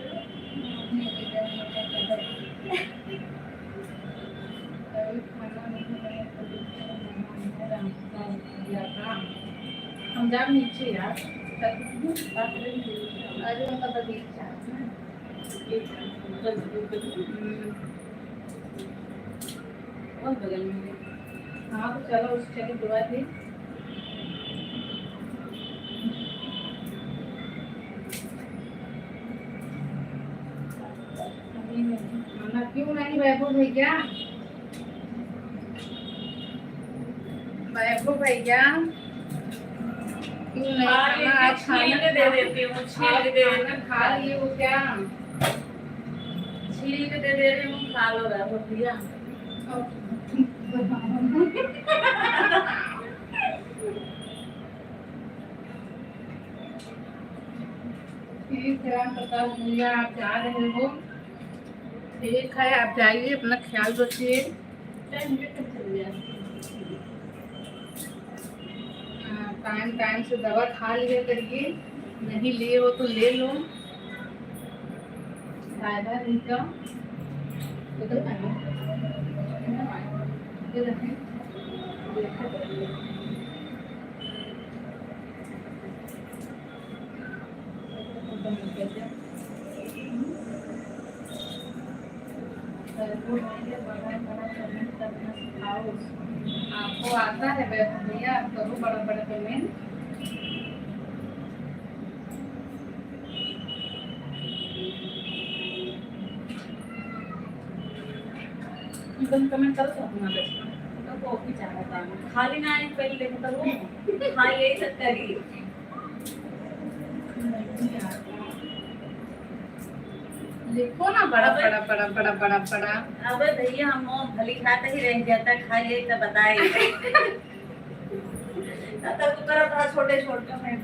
हम जाओ नीचे यार, अरे उनका बगीचा और बगल में हाँ, तो चलो उस चली दुआ दी। खाना क्यों नहीं वैभव भैया? वैभव भैया क्यों नहीं खाना? आप छील के दे देती हूँ, छील के दे देती हूँ, खा लिए हो क्या? छील के दे रही हूँ, खा लो वैभव भैया। ठीक है प्रकाश भैया, आप जा रहे हो, ठीक है आप जाइए, अपना ख्याल रखिए। टाइम से दवा खा लिया करिए, नहीं लिए हो तो ले लो। फायदा नहीं का वो भैया बड़ा बड़ा कमेंट करना सिखाओ। आपको आता है भैया, आप करो बड़ा बड़ा कमेंट। तुम कमेंट करो तो अपना बेस्ट तो कॉफी चाहता है खाली ना एक पहले लेके करो। हाँ यही सब करी लिखो ना बड़ा बड़ा बड़ा बड़ा बड़ा बड़ा। अबे भैया हम भली खाते ही रह जाता खाइए तो बताइए तब तक करो थोड़ा छोटे छोटे में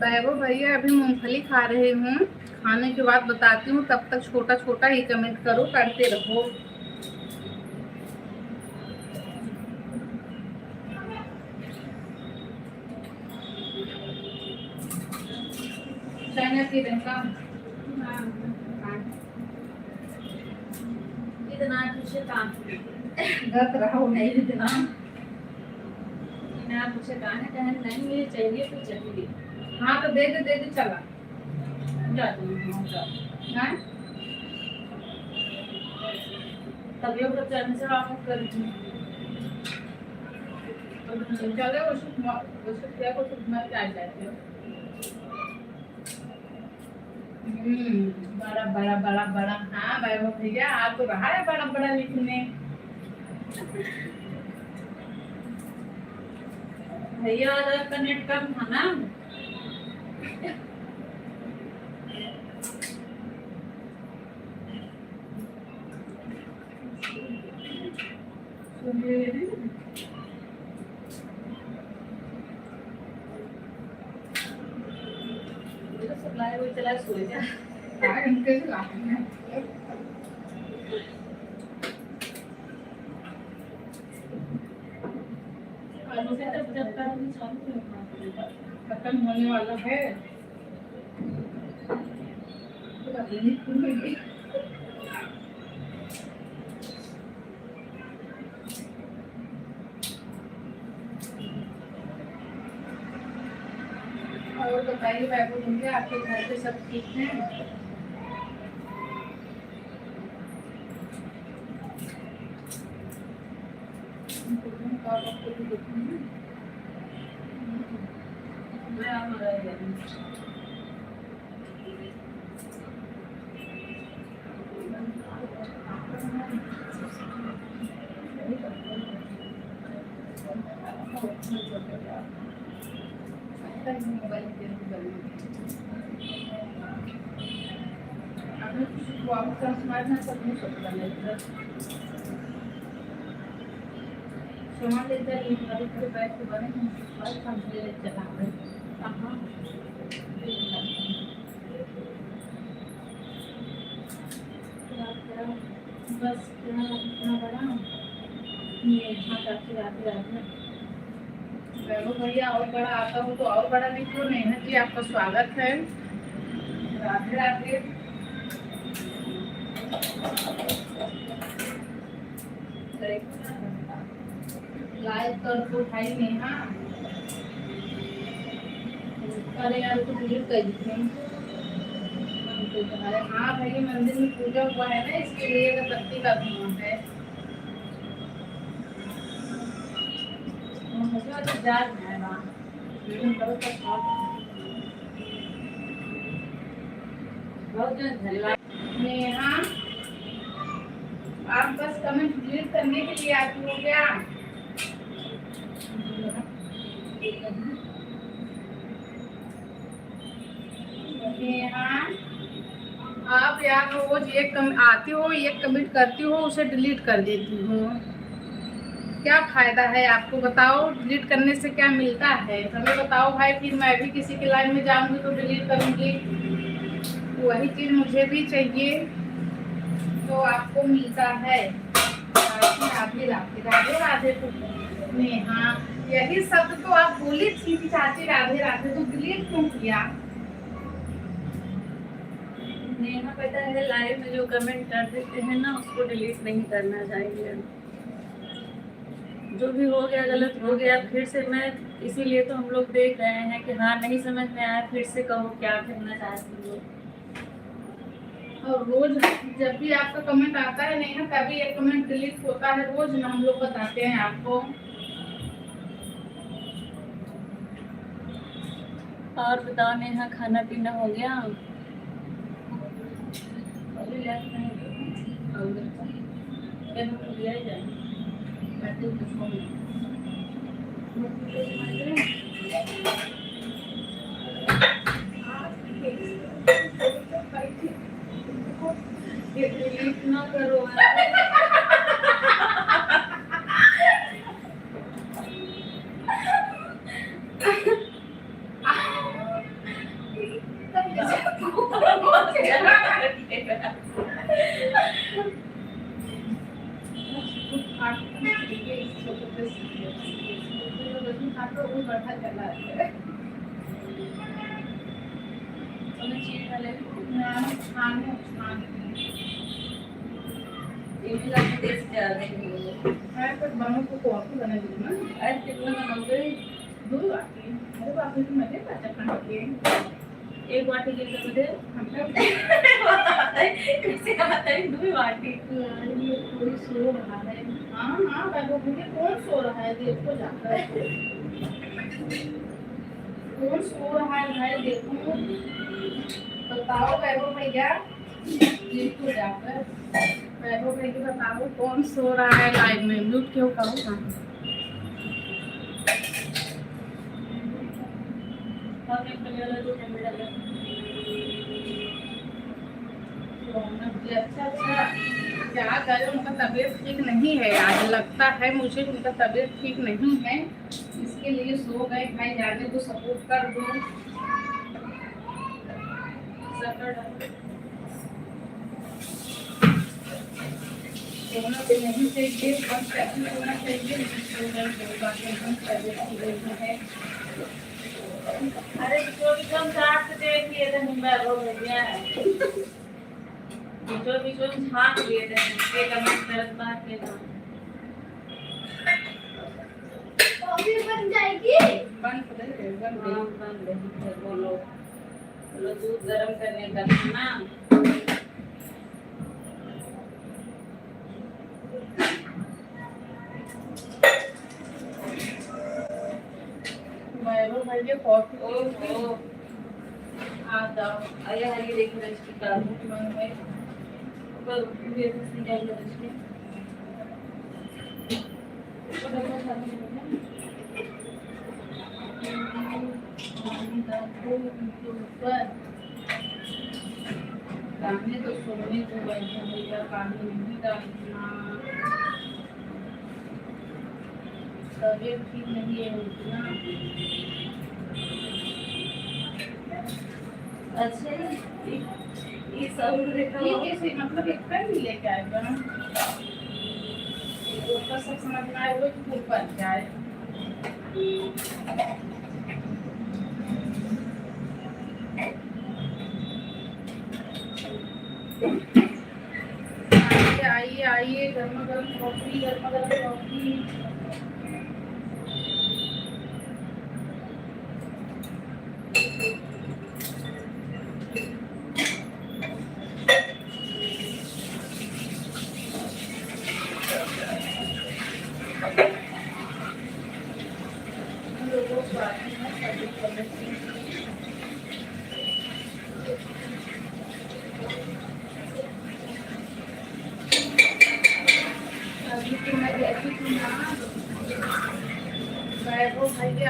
वैभव भैया अभी मूंगफली खा रहे हूँ, खाने के बाद बताती हूँ, तब तक छोटा छोटा ही कमेंट करो, करते रहो। चाइना की रंगा इतना कुछ काम गत रहो नहीं इतना। ना कुछ गाने कहने नहीं ये चाहिए तो चाहिए। हाँ तो दे दे चला जाती हूँ हाँ तब ये चलने से आप कर चले उसको क्या को तुम्हारे क्या जाते हो। बड़ा बड़ा बड़ा बड़ा। हाँ वैभव भैया आप तो रहा है बड़ा बड़ा लिखने। भैया का नेट कम था ना सप्लाई हुई चला सो जा इनके से लाते हैं खत्म होने वाला है। और बताइए वैभव भैया आपके घर पे सब ठीक हैं? मैं आ रहा है सामान लेते हैं थोड़े बैठ के बने ले चला बस इतना बड़ा ये हाँ वैभव भैया और बड़ा आता हो तो और बड़ा लिखो। नेहा जी आपका स्वागत है। राधे राधे। लाइक कर तो भाई नेहा। अरे यार तो डिलीट कर दी। हाँ भाई मंदिर में पूजा हुआ है ना, इसके लिए अगरबत्ती का धुआं है। नेहा आप बस कमेंट डिलीट करने के लिए आती हो क्या? नेहा आप यार रोज एक आती हो, एक कमेंट करती हो, उसे डिलीट कर देती हो। क्या फायदा है आपको बताओ? डिलीट करने से क्या मिलता है हमें बताओ भाई। फिर मैं भी किसी की लाइन में जाऊंगी तो डिलीट करूंगी, वही चीज मुझे भी चाहिए तो आपको मिलता है। राधे राधे राधे राधे। नेहा यही शब्द तो आप बोली थी कि चाची राधे राधे, तो डिलीट क्यों किया? नेहा पता है लाइव में जो कमेंट कर देते हैं ना उसको डिलीट नहीं करना चाहिए। जो भी हो गया गलत हो गया, फिर से मैं इसीलिए तो हम लोग देख रहे हैं कि हाँ नहीं समझ में आया, फिर से कहो क्या करना चाहती हो। और रोज जब भी आपका कमेंट आता है नहीं ना, तभी एक कमेंट डिलीट होता है, रोज ना हम लोग बताते हैं आपको। और बताओ नेहा, खाना पीना हो गया? डिलीट ना करो एक वाटी मध्ये कैसे आता है 2 वाटी? कोई सो रहा है। हाँ हाँ कौन सो रहा है देखो जाकर, कौन सो रहा है भाई देखो, बताओ वैभव भैया, देखो जाकर वैभव भैया बताओ कौन सो रहा है लाइव में, म्यूट क्यों करो ना। अच्छा अच्छा, क्या करें, उनका तबीयत ठीक नहीं है आज, लगता है मुझे उनका तबीयत ठीक नहीं है, इसके लिए सो गए। भाई जाने तो सपोर्ट कर दो। सोना भी नहीं चाहिए, बस ऐसे सोना चाहिए, सो गए कोई बात नहीं, तबीयत ठीक है। अरे जो भी कम साथ देखिए थे वैभव भैया, जो भी कम झाँक लिए थे के कमेंट करत बात के ना कॉफी बन जाएगी, बन रही है। बोलो बोलो, दूध गर्म करने का ना। वैभव भैया कॉफी ओहो आ जाओ। आया हरी देखो रश्मि का मन में ऊपर ये से जाएगा रश्मि दाने तो सोने को बैठे भैया, पानी नहीं डालना, तबीयत ठीक नहीं है उतना। अच्छा ये सब देखो, ये कैसे मतलब एक पेन भी लेके आएगा ना, ऊपर सब समझ में आए वो तो ऊपर जाए। आइए आइए, गर्मा गर्म कॉफी, गर्मा गर्म कॉफी।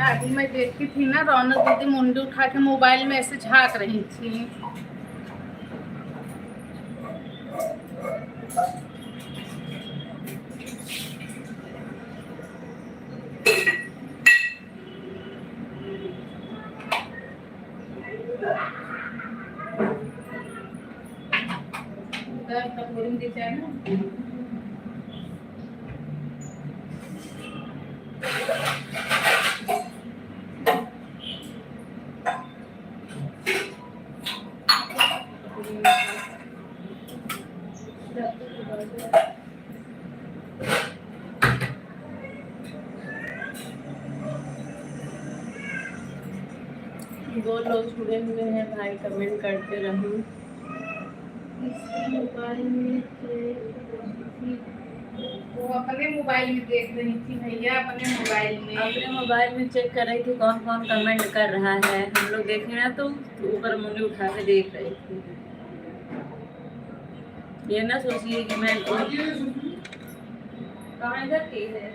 अभी मैं देखी थी ना, रौनक दीदी मुंडी उठा के मोबाइल में ऐसे झांक रही थी। दो लोग जुड़े हुए हैं भाई, कमेंट करते रहूं। वो अपने मोबाइल में देख रही थी भैया, अपने मोबाइल में चेक कर रही थी कौन कौन कमेंट कर रहा है। हम लोग देखे ना तो ऊपर मुंडी उठा के देख रही थी। ये ना सोचिए कि मैं कहाँ इधर की है।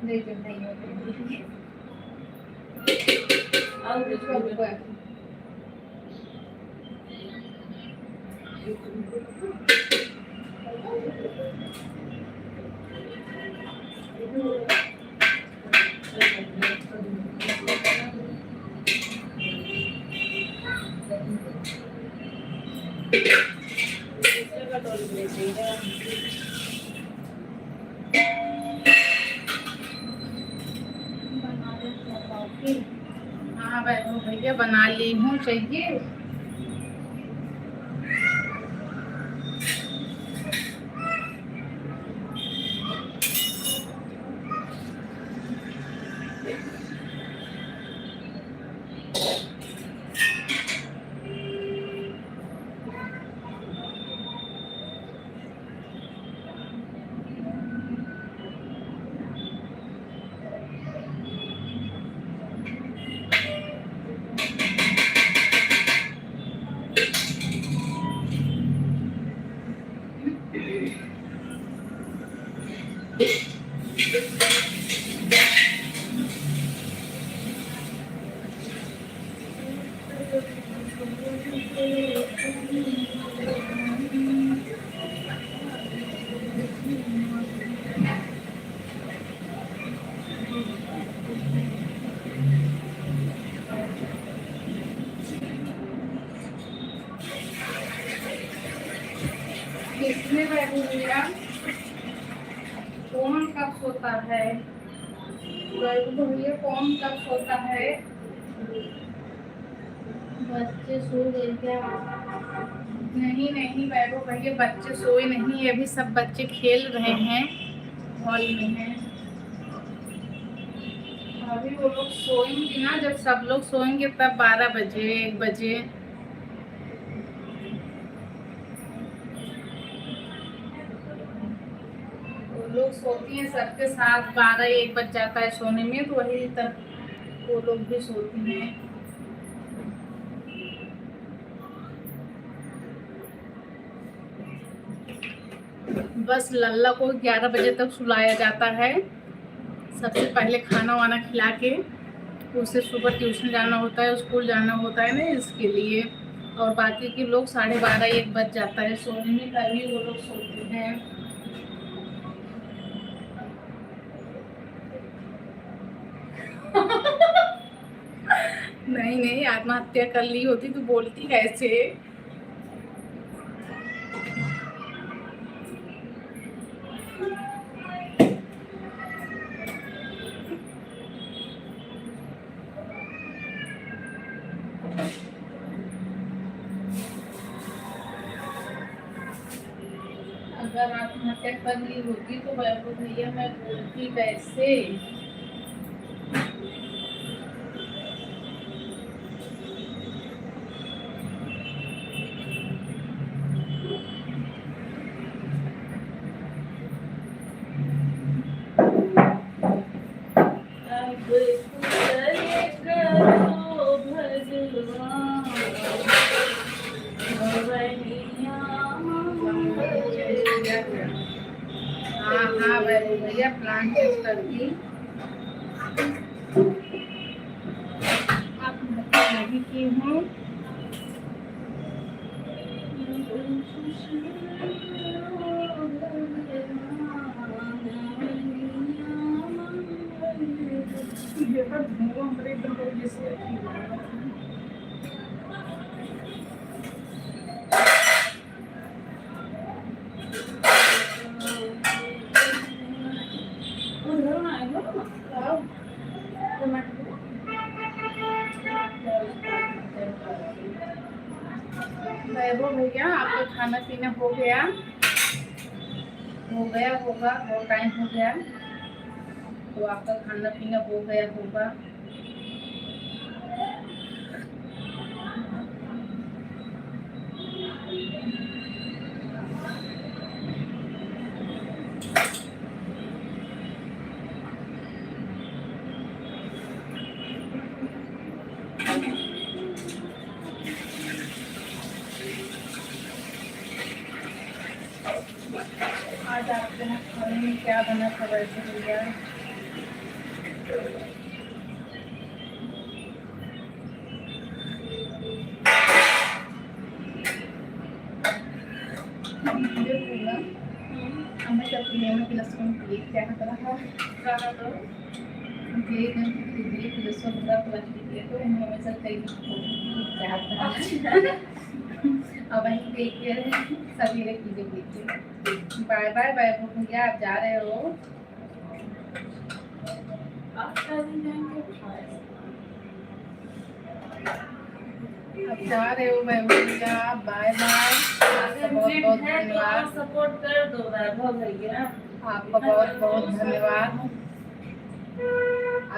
देख भैया और हाँ भैया बना ली हूँ, चाहिए। किसमें बैठू भैया? कौन कब सोता है? भैया कौन कब सोता है? बच्चे सो गए क्या? नहीं नहीं वैभव भैया, बच्चे सोए नहीं, अभी सब बच्चे खेल रहे हैं, हॉल में हैं। अभी वो लोग सोएंगे ना, जब सब लोग सोएंगे तब 12 बजे 1 बजे। वो लोग सोती हैं सबके साथ, 12-1 बज जाता है सोने में, तो वही तब वो लोग भी सोती हैं। बस लल्ला को 11 बजे तक सुलाया जाता है। सबसे पहले खाना वाना खिला के उसे सुबह ट्यूशन जाना होता है, स्कूल जाना होता है ना, इसके लिए। और बाकी के लोग 12:30-1 बज जाता है सोने में, तभी वो लोग सोते हैं। नहीं नहीं, आत्महत्या कर ली होती तो बोलती कैसे? अगर आत्महत्या कर ली होती तो वैभव भैया मैं बोलती कैसे? हाँ वैभव भैया, प्लान चेक कर दी। आत्महत्या नहीं की हूँ। वैभव भैया आपका खाना पीना हो गया होगा, और टाइम हो गया तो आपका खाना पीना हो गया होगा। आज आपके यहाँ खाने में क्या बना था वैसे भैया? मुझे बोला हमें जब నేను పిలుచుకొని కేక్ చేస్తారా केक दिल्ली पिలుచుకొని प्लास्टिक केक हमें सब कई चाहता है अब वही केक के सवेरे कीजिए केक। बाय बाय बाय भैया, आप जा रहे हो? आप जा रहे हो भैया, बाय बाय। आपका बहुत बहुत धन्यवाद। सपोर्ट कर दो वैभव भैया। आपका बहुत बहुत धन्यवाद।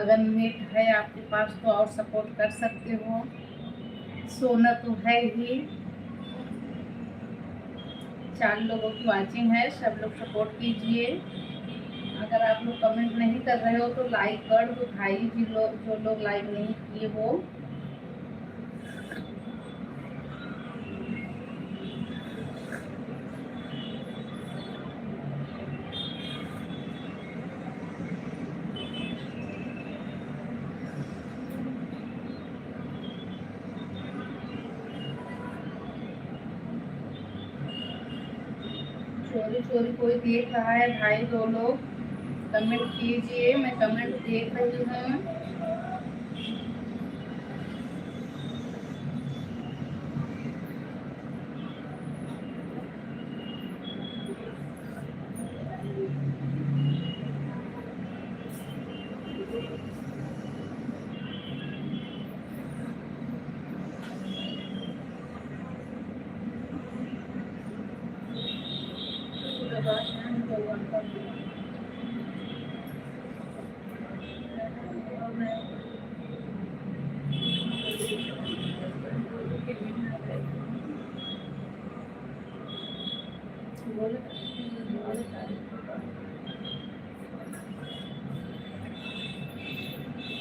अगर नेट है आपके पास तो और सपोर्ट कर सकते हो। सोना तो है ही, 4 लोगों की वाचिंग है, सब लोग सपोर्ट कीजिए। अगर आप लोग कमेंट नहीं कर रहे हो तो लाइक कर दो भाई, जो लोग लाइक नहीं किए वो। चोरी चोरी कोई देख रहा है भाई, 2 लोग कमेंट कीजिए, मैं कमेंट देख रही हूँ।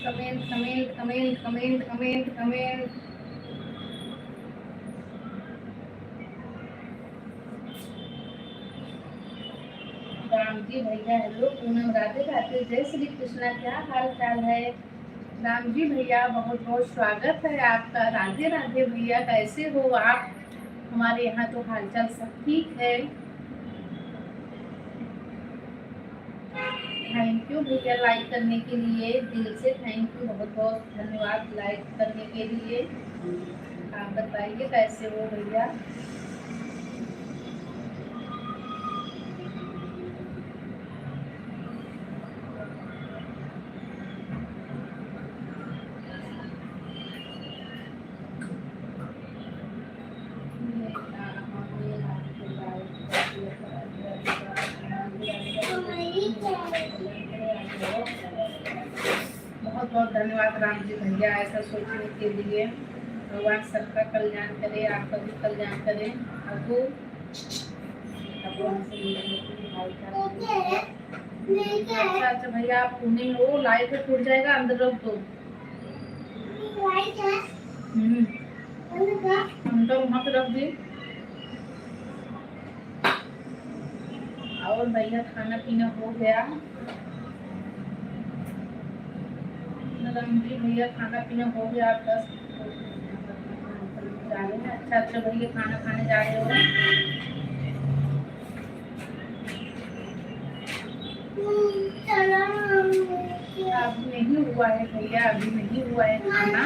Comment comment comment comment comment comment. Ram ji भैया हेलो, पूनम राधे राधे, जय श्री कृष्णा, क्या हाल चाल है? राम जी भैया बहुत बहुत स्वागत है आपका। राधे राधे भैया, कैसे हो आप? हमारे यहाँ तो हालचाल सब ठीक है। थैंक यू भैया लाइक करने के लिए, दिल से थैंक यू, बहुत बहुत धन्यवाद लाइक करने के लिए। आप बताइए कैसे हो भैया? बहुत बहुत धन्यवाद राम जी भैया ऐसा सोचने के लिए। भगवान सबका कल्याण करे, आपका भी कल्याण करे। अबू अच्छा अच्छा भैया, आप पुणे में हो, लाइट में टूट जाएगा, अंदर रख दो। हम तो वहाँ पे रख दी। और भैया खाना पीना हो गया? जी भैया खाना पीना हो गया आपका? जा रहे हैं, अच्छा अच्छा भैया खाना खाने जा रहे हो? अभी नहीं हुआ है भैया, अभी नहीं हुआ है खाना।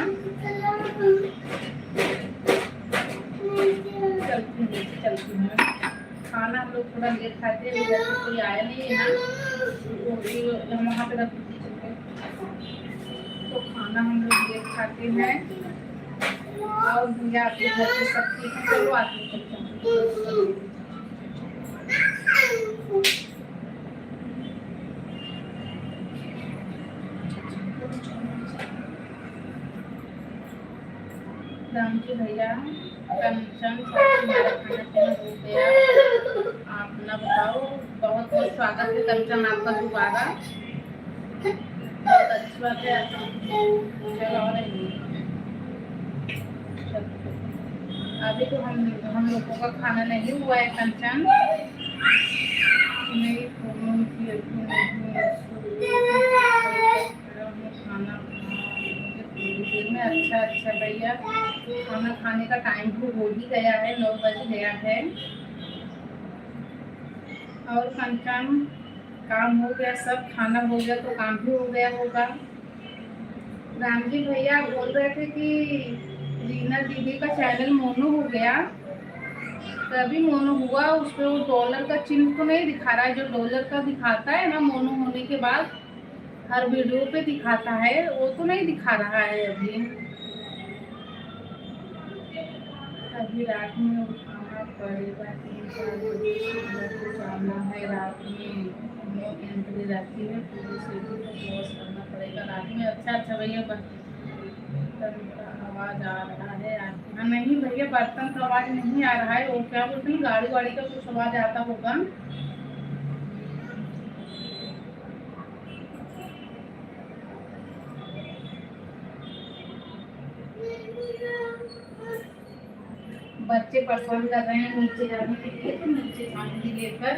चलती हूँ। खाना हम लोग थोड़ा लेट खाते हैं, जैसे कोई आया नहीं है ना, हम वहाँ पे रख तो खाना हम लोग लेट खाते हैं। और भैया आपके घर पे सब ठीक है? चलो आते राम जी भैया, कंचन खाना पीना हो गया? आप ना बताओ। बहुत बहुत स्वागत है कंचन आपका दोबारा, बहुत अच्छी बात है। चलो और अभी तो हम लोगों का खाना नहीं हुआ है कंचन, नहीं फोन की अभी खाना मुझे थोड़ी देर में। अच्छा अच्छा भैया, खाना खाने का टाइम तो हो ही गया है, 9 बज गया है। और कंचन, काम हो गया सब? खाना हो गया तो काम भी हो गया होगा। रामजी भैया बोल रहे थे कि रीना दीदी का चैनल मोनो हो गया। तभी मोनो हुआ, उस पे वो डॉलर का चिन्ह तो नहीं दिखा रहा है, जो डॉलर का दिखाता है ना मोनो होने के बाद हर वीडियो पे दिखाता है, वो तो नहीं दिखा रहा है अभी। अभी रात में उठाना पड़ेगा, 3-4 बजे सुबह को जाना है। रात में नो एंट्री रहती है, पूरी सीढ़ी को क्रॉस करना पड़ेगा रात में। अच्छा अच्छा भैया, बर्तन का आवाज आ रहा है आपके यहाँ? नहीं भैया, बर्तन का आवाज नहीं आ रहा है। वो क्या बोलते हैं, गाड़ी वाड़ी का कुछ आवाज आता होगा। बच्चे पसंद कर रहे हैं नीचे जाने के लिए, तो नीचे जाएंगे लेकर।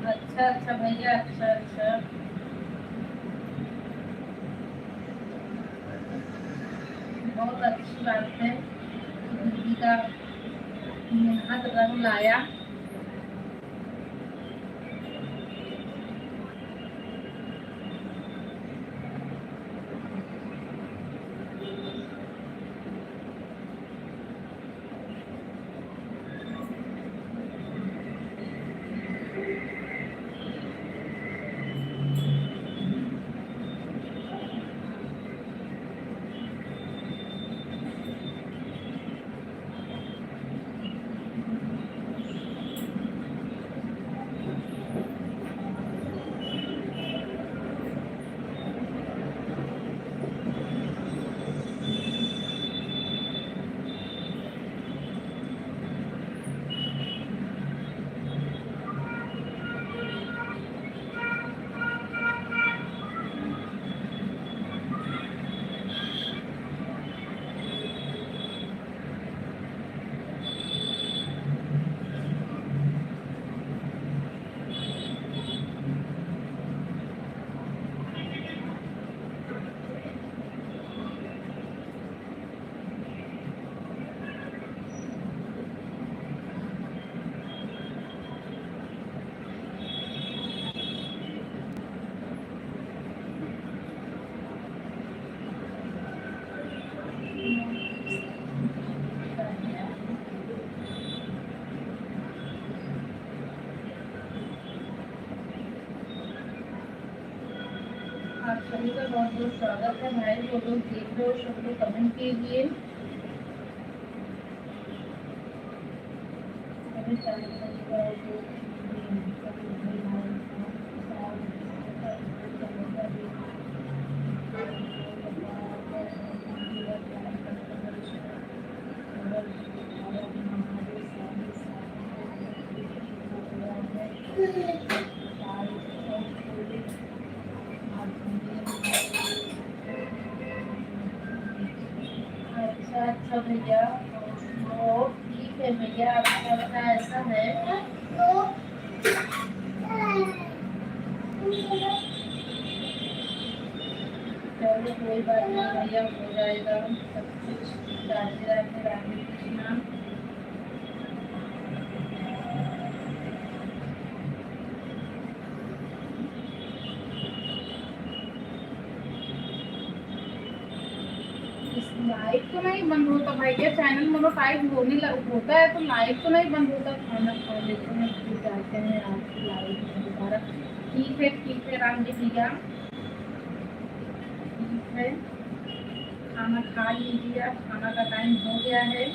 अच्छा अच्छा भैया, अच्छा अच्छा। बहुत अच्छी बात है, दीदी का मेहनत रंग लाया। आप सभी का बहुत बहुत स्वागत है भाई। जो लोग देख रहे हो सब लोग कमेंट कीजिए। अभी अच्छा अच्छा भैया, तो ठीक है भैया, आपका बता ऐसा है। चलो कोई बात नहीं भैया, हो जाएगा सब कुछ। राधे राधे, राधे कृष्णा। लाइट तो नहीं बंद होता भाई, क्या चैनल मोनोटाइज होता है तो लाइट तो नहीं बंद होता। खाना खा लेते हैं फिर जाते हैं आपकी लाइट में दोबारा। ठीक है राम जी भैया, ठीक है, खाना खा लीजिए, अब खाना का टाइम हो गया है।